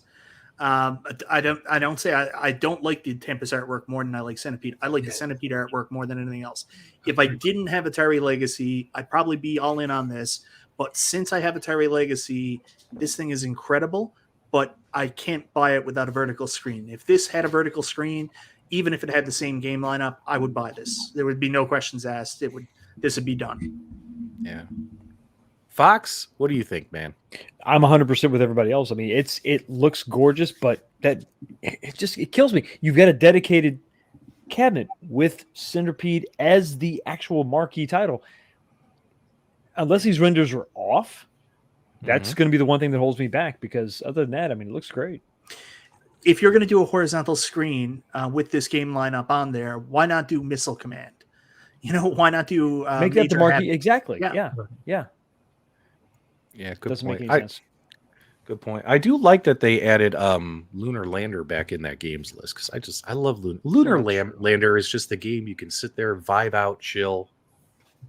I don't like the Tempest artwork more than I like Centipede. I like the Centipede artwork more than anything else. If I didn't have Atari Legacy, I'd probably be all in on this. But since I have Atari Legacy, this thing is incredible. But I can't buy it without a vertical screen. If this had a vertical screen, even if it had the same game lineup, I would buy this. There would be no questions asked. This would be done. Yeah. Fox, what do you think, man? I'm 100% with everybody else. I mean, it looks gorgeous, but it kills me. You've got a dedicated cabinet with Centipede as the actual marquee title. Unless these renders are off, that's going to be the one thing that holds me back, because other than that, I mean, it looks great. If you're going to do a horizontal screen with this game lineup on there, why not do Missile Command? Why not do make that the Major marquee? Havoc? Exactly. Yeah. Yeah. Yeah, good Doesn't point. make any sense. Good point. I do like that they added Lunar Lander back in that games list, because I love Lunar Lander is just the game you can sit there, vibe out, chill,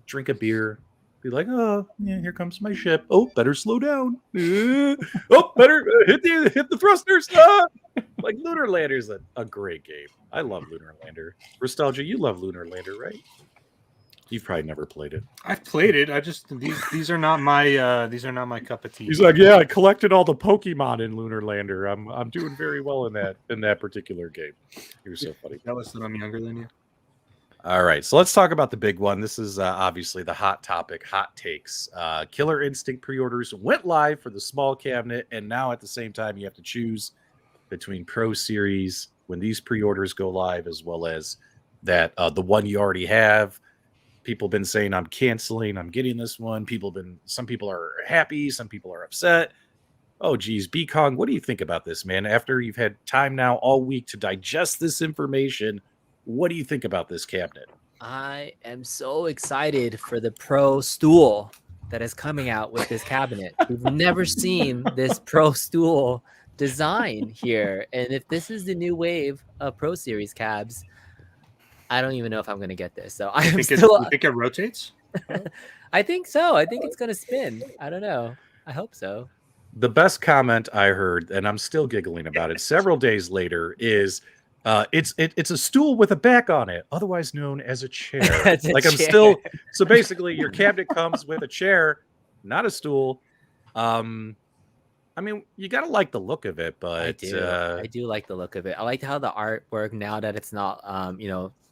drink a beer, be like, oh yeah, here comes my ship. Oh, better slow down. Oh, better hit the thrusters. Like Lunar Lander is a great game. I love Lunar Lander. Restalgia, you love Lunar Lander, right? You've probably never played it. I've played it. I just these are not my cup of tea. He's like, yeah, I collected all the Pokemon in Lunar Lander. I'm doing very well in that particular game. You're so funny. Jealous that I'm younger than you. All right, so let's talk about the big one. This is obviously the hot topic, hot takes. Killer Instinct pre-orders went live for the small cabinet, and now at the same time you have to choose between Pro Series when these pre-orders go live, as well as that the one you already have. People have been saying, I'm canceling, I'm getting this one. Some people are happy, some people are upset. Oh, geez, B-Kong, what do you think about this, man? After you've had time now all week to digest this information, what do you think about this cabinet? I am so excited for the Pro stool that is coming out with this cabinet. We've never seen this Pro stool design here. And if this is the new wave of Pro Series cabs, I don't even know if I'm going to get this. So You think it rotates? I think so. I think it's going to spin. I don't know. I hope so. The best comment I heard, and I'm still giggling about it several days later, is it's a stool with a back on it, otherwise known as a chair. So basically your cabinet comes with a chair, not a stool. I mean, you gotta like the look of it, but I do like the look of it. I like how the artwork, now that it's not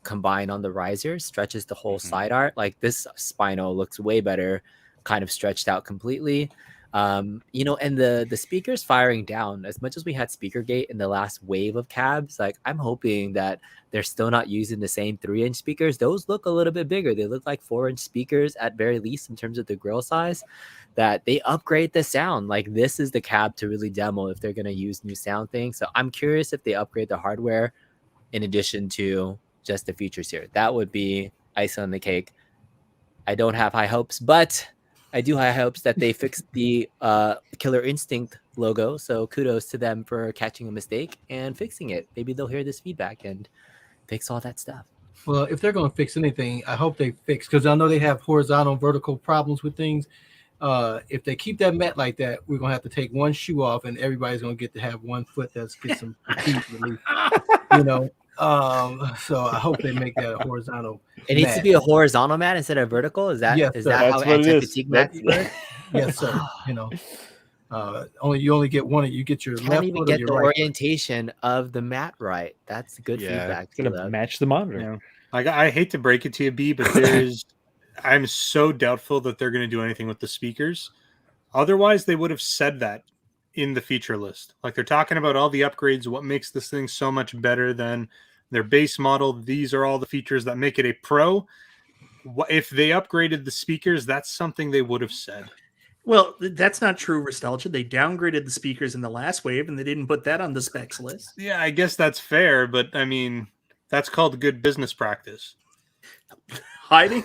combined on the riser, stretches the whole side art. Like this spinal looks way better, kind of stretched out completely. And the speakers firing down, as much as we had speaker gate in the last wave of cabs, like I'm hoping that they're still not using the same 3-inch speakers. Those look a little bit bigger. They look like 4-inch speakers at very least in terms of the grill size, that they upgrade the sound. Like this is the cab to really demo if they're going to use new sound things. So I'm curious if they upgrade the hardware in addition to just the features here. That would be icing on the cake. I don't have high hopes, but I do have hopes that they fixed the Killer Instinct logo. So kudos to them for catching a mistake and fixing it. Maybe they'll hear this feedback and fix all that stuff. Well, if they're going to fix anything, I hope they fix, because I know they have horizontal, vertical problems with things. If they keep that mat like that, we're going to have to take one shoe off, and everybody's going to get to have one foot that's get some fatigue relief. So I hope they make that a horizontal. It needs to be a horizontal mat instead of vertical. Is that Yes, is sir. that how That's what it is. anti-fatigue mats work? Yes, sir. You only get one. You get your Can't left even foot or get your the right. orientation of the mat right. That's good feedback. It's going to match the monitor. Yeah. Like I hate to break it to you, B, but I'm so doubtful that they're going to do anything with the speakers. Otherwise, they would have said that in the feature list. Like they're talking about all the upgrades, what makes this thing so much better than their base model. These are all the features that make it a Pro. If they upgraded the speakers, that's something they would have said. Well, that's not true, Restalgia. They downgraded the speakers in the last wave, and they didn't put that on the specs list. Yeah, I guess that's fair, but I mean, that's called good business practice. Hiding?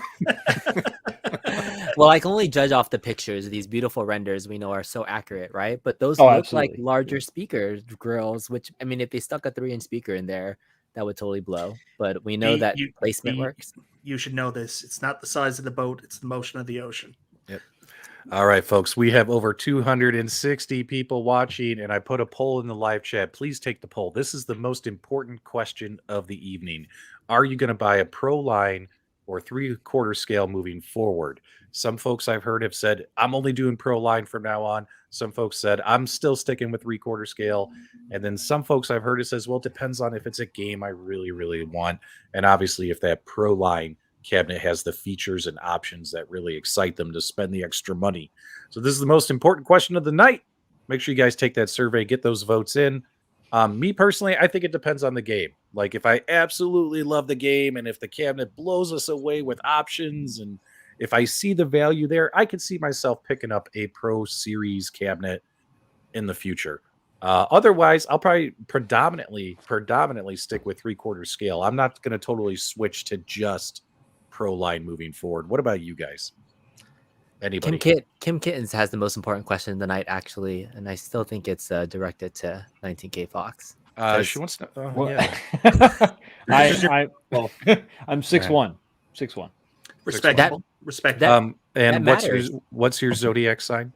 Well, I can only judge off the pictures. These beautiful renders we know are so accurate, right? But those Oh, look absolutely. like larger speakers, grills, which, I mean, if they stuck a 3-inch speaker in there, that would totally blow. But we know that placement works. You should know this. It's not the size of the boat, it's the motion of the ocean. Yep. All right, folks, we have over 260 people watching, and I put a poll in the live chat. Please take the poll. This is the most important question of the evening. Are you going to buy a Pro line or 3/4 scale moving forward? Some folks I've heard have said, I'm only doing Pro line from now on. Some folks said, I'm still sticking with 3/4 scale. And then some folks I've heard it says, well, it depends on if it's a game I really, really want. And obviously, if that Pro line cabinet has the features and options that really excite them to spend the extra money. So this is the most important question of the night. Make sure you guys take that survey, get those votes in. Me personally, I think it depends on the game. Like if I absolutely love the game and if the cabinet blows us away with options and if I see the value there, I could see myself picking up a Pro Series cabinet in the future. Otherwise, I'll probably predominantly stick with 3/4 scale. I'm not going to totally switch to just Pro line moving forward. What about you guys? Anybody? Kim Kittens has the most important question of the night, actually, and I still think it's directed to 19K Fox. She wants to. Yeah. I'm 6'1". 6'1". Respectable. Respectable. And matters. what's your zodiac sign?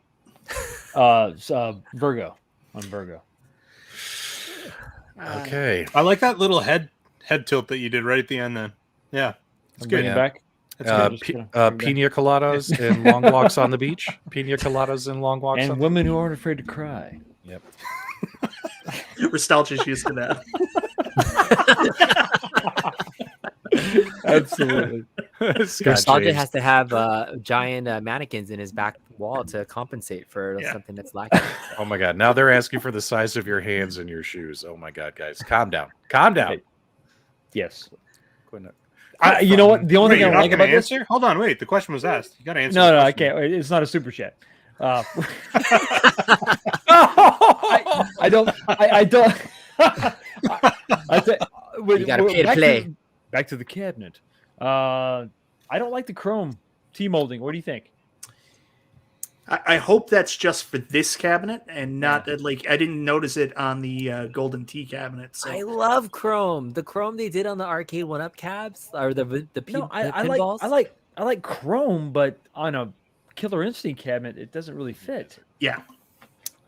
Virgo. I'm Virgo. Okay. I like that little head tilt that you did right at the end. Then, yeah, it's I'm good. getting back. Pina coladas and long walks on the beach. Pina coladas and long walks And on women who aren't afraid to cry. Yep. Restalgia's used to that. Absolutely. Restalgia has to have giant mannequins in his back wall to compensate for something that's lacking. Oh my God! Now they're asking for the size of your hands and your shoes. Oh my God, guys, calm down, calm down. Yes. Quit. You know what? The only thing I You're like not gonna about this. answer? Hold on, wait. The question was asked. You got to answer. No, I can't. It's not a super chat. I don't. You gotta pay to play. Back to the cabinet. I don't like the chrome T molding. What do you think? I hope that's just for this cabinet and not like I didn't notice it on the golden tea cabinet. So. I love chrome. The chrome they did on the Arcade1Up cabs or the pinballs. I like chrome, but on a Killer Instinct cabinet, it doesn't really fit. Yeah.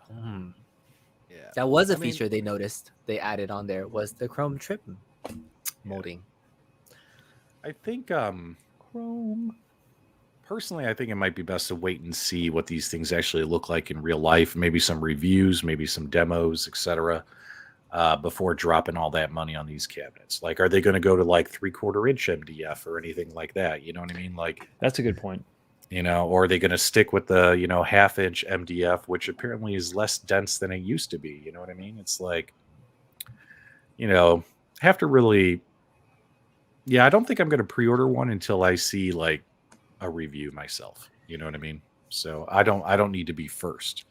Yeah. That was a feature they noticed. They added on there was the chrome trip molding. I think chrome. Personally, I think it might be best to wait and see what these things actually look like in real life. Maybe some reviews, maybe some demos, etc. Before dropping all that money on these cabinets. Like, are they going to go to like 3/4 inch MDF or anything like that? You know what I mean? Like, that's a good point. You know, or are they going to stick with the 1/2 inch MDF, which apparently is less dense than it used to be? You know what I mean? It's like, have to really. Yeah, I don't think I'm going to pre-order one until I see like a review myself. You know what I mean? So I don't need to be first.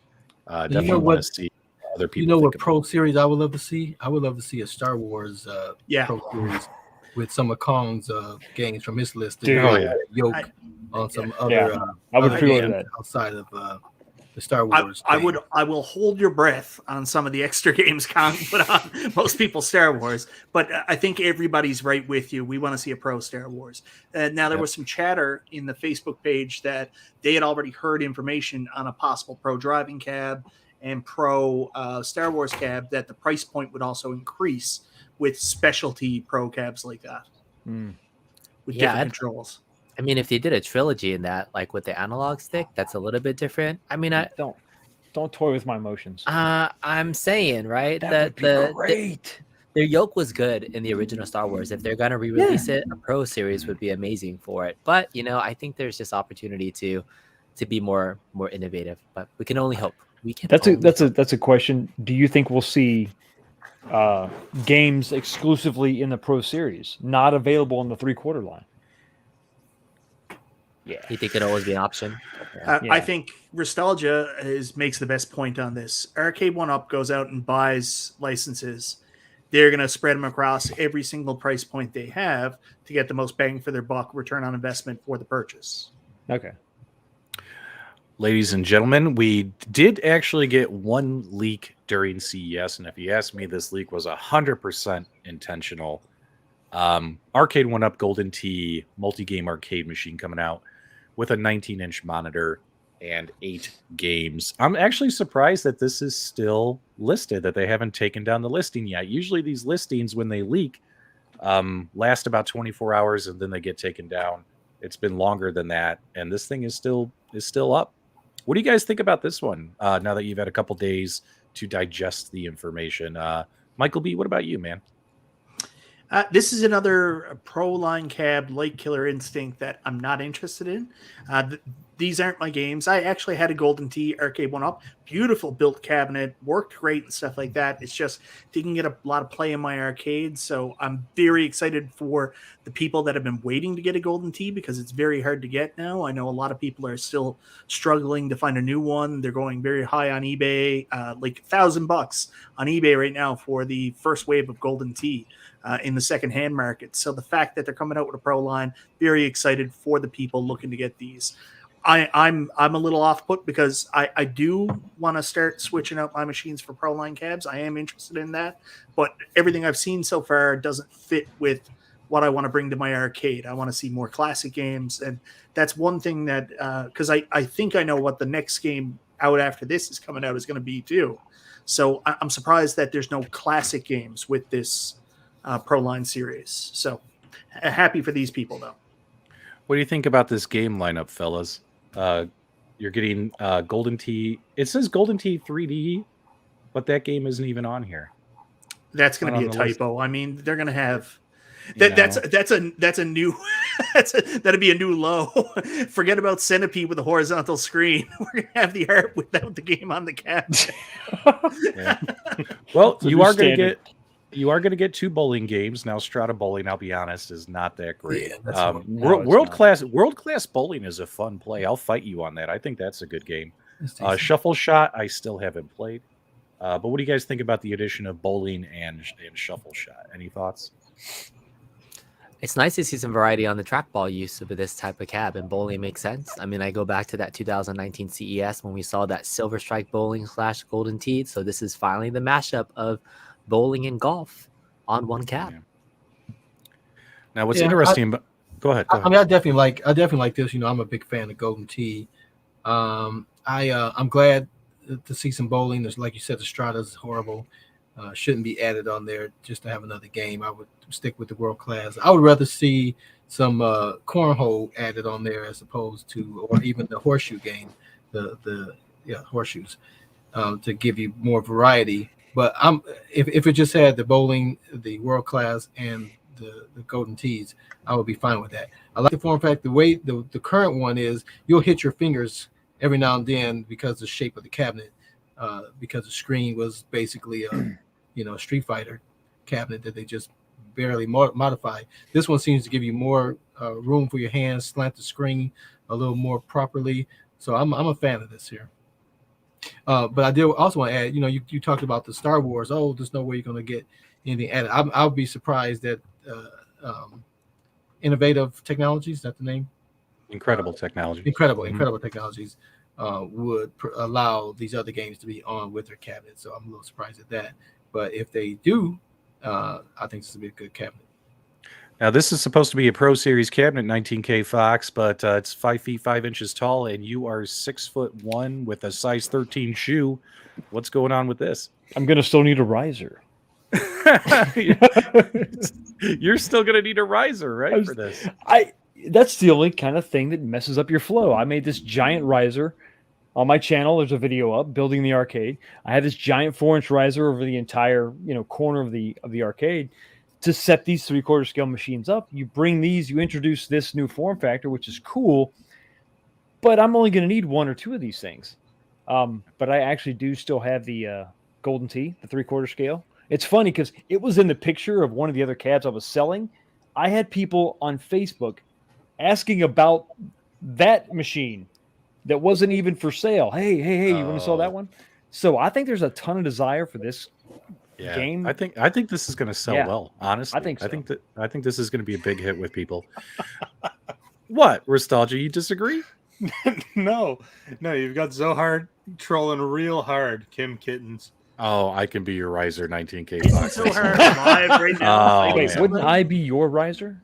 Definitely want to see other people. You know what Pro Series I would love to see? I would love to see a Star Wars Pro Series with some of Kong's games from his list. Yoke on some other. I would pre-order that outside of the Star Wars. I will hold your breath on some of the extra games Kong put on most people's Star Wars, but I think everybody's right with you. We want to see a Pro Star Wars. Now there was some chatter in the Facebook page that they had already heard information on a possible Pro driving cab and Pro Star Wars cab that the price point would also increase with specialty Pro cabs like that with different controls. I mean, if they did a trilogy in that, like with the analog stick, that's a little bit different. I mean, don't toy with my emotions. I'm saying, right, that their yoke was good in the original Star Wars. If they're gonna re-release it, a Pro series would be amazing for it. But I think there's just opportunity to be more innovative. But we can only hope. That's a question. Do you think we'll see games exclusively in the Pro series, not available on the 3/4 line? Yeah, you think it'll always be an option? I think Restalgia makes the best point on this. Arcade1Up goes out and buys licenses. They're going to spread them across every single price point they have to get the most bang for their buck, return on investment for the purchase. Okay. Ladies and gentlemen, we did actually get one leak during CES, and if you ask me, this leak was 100% intentional. Arcade1Up Golden Tee multi-game arcade machine coming out with a 19-inch monitor and 8 games. I'm actually surprised that this is still listed, that they haven't taken down the listing yet. Usually these listings, when they leak, last about 24 hours and then they get taken down. It's been longer than that, and this thing is still up. What do you guys think about this one, now that you've had a couple days to digest the information? Michael B., what about you, man? This is another pro line cab like Killer Instinct that I'm not interested in. These aren't my games. I actually had a Golden Tee Arcade1Up, beautiful built cabinet, worked great and stuff like that. It's just didn't get a lot of play in my arcade, so I'm very excited for the people that have been waiting to get a Golden Tee because it's very hard to get now. I know a lot of people are still struggling to find a new one. They're going very high on eBay, like $1,000 on eBay right now for the first wave of Golden Tee. In the secondhand market. So the fact that they're coming out with a pro line, very excited for the people looking to get these. I'm a little off put because I do want to start switching out my machines for pro line cabs. I am interested in that, but everything I've seen so far doesn't fit with what I want to bring to my arcade. I want to see more classic games, and that's one thing that because I think I know what the next game out after this is coming out is going to be too. So I'm surprised that there's no classic games with this Pro Line series. So happy for these people, though. What do you think about this game lineup, fellas? You're getting Golden Tee. It says Golden Tee 3D, but that game isn't even on here. That's going to be a typo. List. I mean, they're going to have that. That's a new. That'd be a new low. Forget about Centipede with a horizontal screen. We're going to have the art without the game on the cabinet. Well, you are going to get. You are going to get 2 bowling games now. Strata bowling, I'll be honest, is not that great. Yeah, world class bowling is a fun play. I'll fight you on that. I think that's a good game. Shuffle shot, I still haven't played. But what do you guys think about the addition of bowling and shuffle shot? Any thoughts? It's nice to see some variety on the trackball use of this type of cab, and bowling makes sense. I mean, I go back to that 2019 CES when we saw that Silver Strike bowling / Golden Tee. So this is finally the mashup of bowling and golf on one cab. Now, what's interesting? Go ahead. I mean, I definitely like this. You know, I'm a big fan of Golden Tee. I'm glad to see some bowling. There's, like you said, the Strata is horrible. Shouldn't be added on there just to have another game. I would stick with the world class. I would rather see some cornhole added on there as opposed to, or even the horseshoe game, the horseshoes, to give you more variety. But if it just had the bowling, the world class, and the Golden Tees, I would be fine with that. I like the form factor. The way the current one is, you'll hit your fingers every now and then because of the shape of the cabinet, because the screen was basically a Street Fighter cabinet that they just barely modified. This one seems to give you more room for your hands, slant the screen a little more properly. So I'm a fan of this here. But I did also want to add, you talked about the Star Wars. Oh, there's no way you're going to get anything added. I'll be surprised that Innovative Technologies, is that the name? Incredible Technology. Incredible Technologies would allow these other games to be on with their cabinet. So I'm a little surprised at that. But if they do, I think this will be a good cabinet. Now, this is supposed to be a Pro Series cabinet, 19K Fox, but it's 5 feet 5 inches tall, and you are 6'1" with a size 13 shoe. What's going on with this? I'm going to still need a riser. You're still going to need a riser, right, for this? That's the only kind of thing that messes up your flow. I made this giant riser. On my channel, there's a video up, building the arcade. I have this giant 4-inch riser over the entire corner of the arcade. To set these 3/4 scale machines up, you bring these, you introduce this new form factor, which is cool, but I'm only going to need 1 or 2 of these things. But I actually do still have the Golden Tee, the 3/4 scale. It's funny because it was in the picture of one of the other cabs I was selling. I had people on Facebook asking about that machine that wasn't even for sale. Hey, you want to sell that one? So I think there's a ton of desire for this game. I think this is going to sell well. Honestly, I think so. I think this is going to be a big hit with people. What, Restalgia? You disagree? No, you've got Zohar trolling real hard, Kim Kittens. Oh, I can be your riser, 19K Fox. Zohar live right now. Wait, wouldn't I be your riser?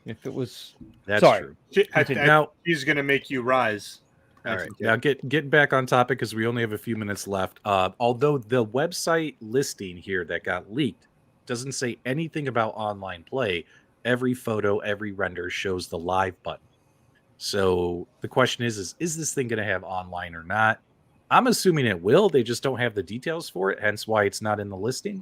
If it was, that's sorry. True. Now he's going to make you rise. All right. Now getting back on topic because we only have a few minutes left. Although the website listing here that got leaked doesn't say anything about online play, every photo, every render shows the live button. So the question is this thing going to have online or not? I'm assuming it will. They just don't have the details for it, hence why it's not in the listing.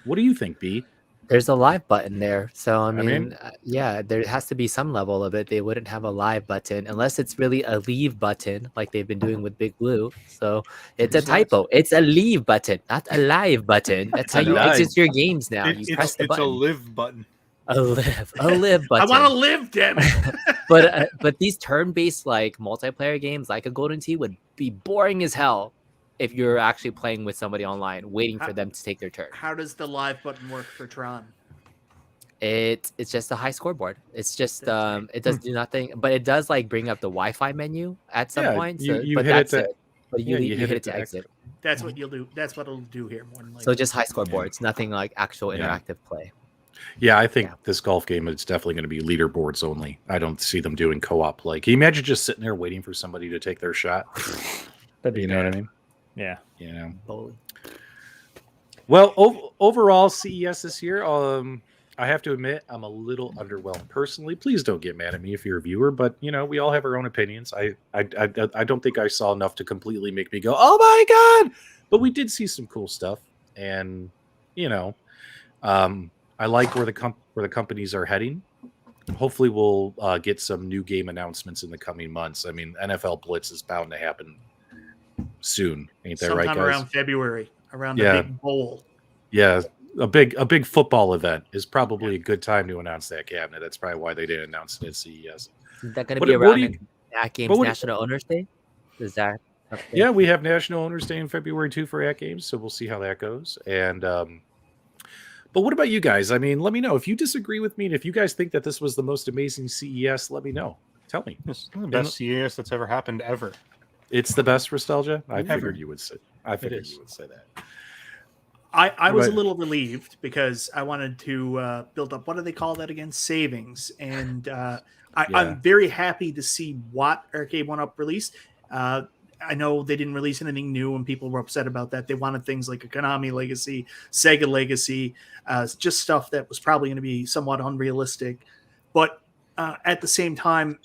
What do you think, B? There's a live button there. So, I mean- mean, yeah, there has to be some level of it. They wouldn't have a live button unless it's really a leave button like they've been doing with Big Blue. So it's a typo. It's a leave button, not a live button. That's how you live. exit your games now. You press the it's a button. live button. A live button. I want to live, damn it. But these turn-based like multiplayer games like a Golden Tee would be boring as hell if you're actually playing with somebody online waiting for them to take their turn. How does the live button work for Tron? It's just a high scoreboard. It's just it does do nothing, but it does like bring up the Wi-Fi menu at some Yeah, point. you- So, you but hit it that's to- it. But you, yeah, you hit it to exit. That's what you'll do. That's what it'll do here more than likely. So just high scoreboards, nothing like actual interactive play. Yeah, I think this golf game is definitely going to be leaderboards only. I don't see them doing co-op play. Can you imagine just sitting there waiting for somebody to take their shot? That'd be You know what I mean? Yeah. You know. Totally. Well, overall CES this year, I have to admit I'm a little underwhelmed personally. Please don't get mad at me if you're a viewer, but you know we all have our own opinions. I don't think I saw enough to completely make me go, oh my god! But we did see some cool stuff, and you know, I like where the companies are heading. Hopefully, we'll get some new game announcements in the coming months. I mean, NFL Blitz is bound to happen soon, ain't that right, sometime guys? around February, around Yeah. the big bowl. Yeah, a big football event is probably a good time to announce that cabinet. That's probably why they didn't announce it at CES. Is that going to What- be what around do you- at Games what would- National Owners Day? Is that? something? Yeah, we have National Owners Day in February too for At Games, so we'll see how that goes. And but what about you guys? I mean, let me know if you disagree with me, and if you guys think that this was the most amazing CES. Let me know. Tell me. It's the best CES that's ever happened ever. It's the best Restalgia. I Ever. figured you would say. I figured is. you would say that. I was a Right. little relieved because I wanted to build up. What do they call that again? Savings. And I'm very happy to see what Arcade1Up released. I know they didn't release anything new, and people were upset about that. They wanted things like a Konami legacy, Sega legacy, just stuff that was probably going to be somewhat unrealistic. But at the same time,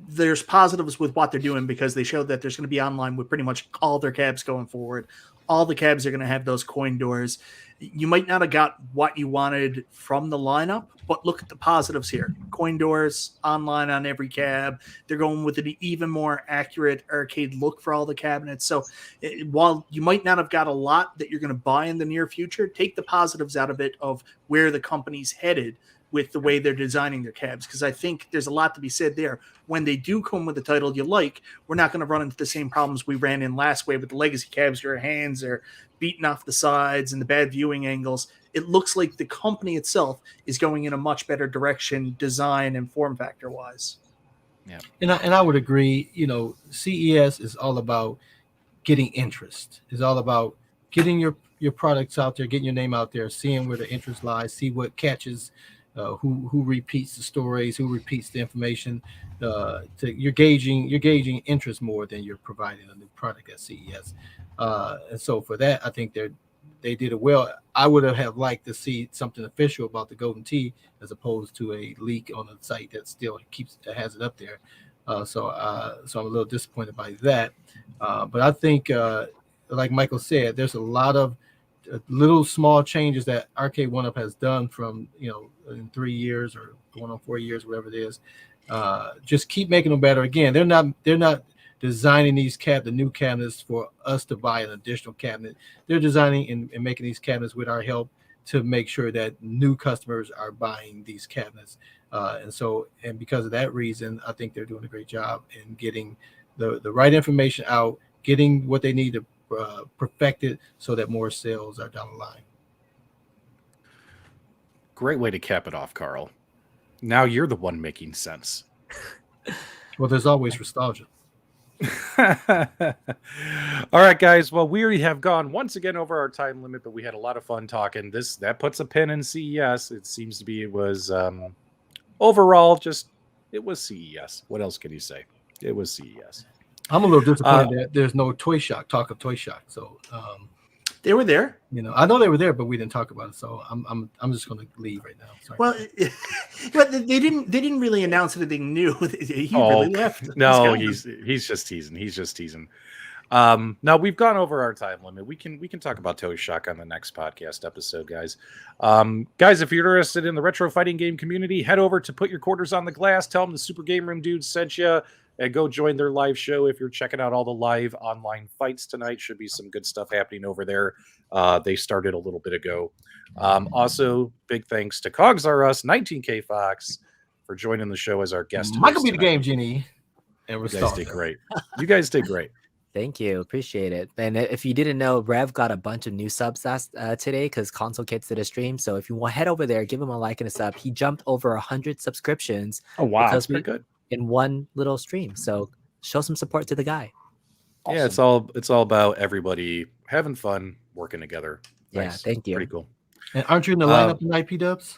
there's positives with what they're doing because they showed that there's going to be online with pretty much all their cabs going forward. All the cabs are going to have those coin doors. You might not have got what you wanted from the lineup, but look at the positives here. Coin doors online on every cab. They're going with an even more accurate arcade look for all the cabinets. So while you might not have got a lot that you're going to buy in the near future, take the positives out of it of where the company's headed with the way they're designing their cabs, because I think there's a lot to be said there. When they do come with a title you like, we're not going to run into the same problems we ran in last wave with the legacy cabs. Your hands are beating off the sides and the bad viewing angles. It looks like the company itself is going in a much better direction, design and form factor wise. Yeah, and I would agree. You know, CES is all about getting interest. It's all about getting your products out there, getting your name out there, seeing where the interest lies, see what catches. Who repeats the stories, who repeats the information. You're gauging interest more than you're providing a new product at CES. And so for that, I think they did it well. I would have liked to see something official about the Golden Tee as opposed to a leak on the site that still has it up there. So I'm a little disappointed by that. But I think, like Michael said, there's a lot of little small changes that Arcade1Up has done from, in 3 years or going on 4 years, whatever it is. Just keep making them better. Again, they're not designing the new cabinets for us to buy an additional cabinet. They're designing and making these cabinets with our help to make sure that new customers are buying these cabinets. And because of that reason, I think they're doing a great job in getting the right information out, getting what they need to perfect it so that more sales are down the line. Great way to cap it off, Carl. Now you're the one making sense. Well, there's always Restalgia. All right, guys. Well, we already have gone once again over our time limit, but we had a lot of fun talking. That puts a pin in CES. It seems to be it was overall it was CES. What else can you say? It was CES. I'm a little disappointed that there's no Toy Shock. Talk of Toy Shock. So they were there. I know they were there, but we didn't talk about it. So I'm just going to leave right now. Sorry. Well, but they didn't really announce anything new. He really left. No, he's just teasing. Now we've gone over our time limit. We can talk about Toy Shock on the next podcast episode, guys. Guys, if you're interested in the retro fighting game community, head over to Put Your Quarters on the Glass. Tell them the Super GameRoom Dudes sent you, and go join their live show. If you're checking out all the live online fights tonight, should be some good stuff happening over there. They started a little bit ago. Also, big thanks to Cogs R Us, 19K Fox, for joining the show as our guest. Michael B. The Game Genie, and You guys did great. You guys did great. Thank you. Appreciate it. And if you didn't know, Rev got a bunch of new subs today because Console Kids did a stream. So if you want, head over there, give him a like and a sub. He jumped over 100 subscriptions. Oh, wow. That's pretty good. In one little stream. So show some support to the guy. Awesome. Yeah, it's all about everybody having fun, working together. Yeah, Nice. thank you. Pretty cool. And aren't you in the lineup tonight, PDubs?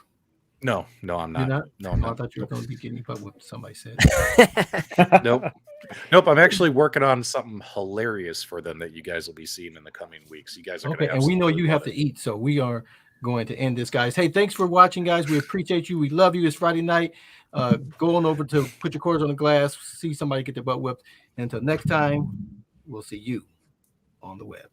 No, I'm You're not. not? No, I'm Oh, I not. thought you were going to be getting butt whipped. Somebody said. Nope. I'm actually working on something hilarious for them that you guys will be seeing in the coming weeks. You guys are Okay, gonna and we know absolutely you have love to it. eat, so we are going to end this, guys. Hey, thanks for watching, guys. We appreciate you. We love you. It's Friday night. Go on over to Put Your Quarters on the Glass, see somebody get their butt whipped. And until next time, we'll see you on the web.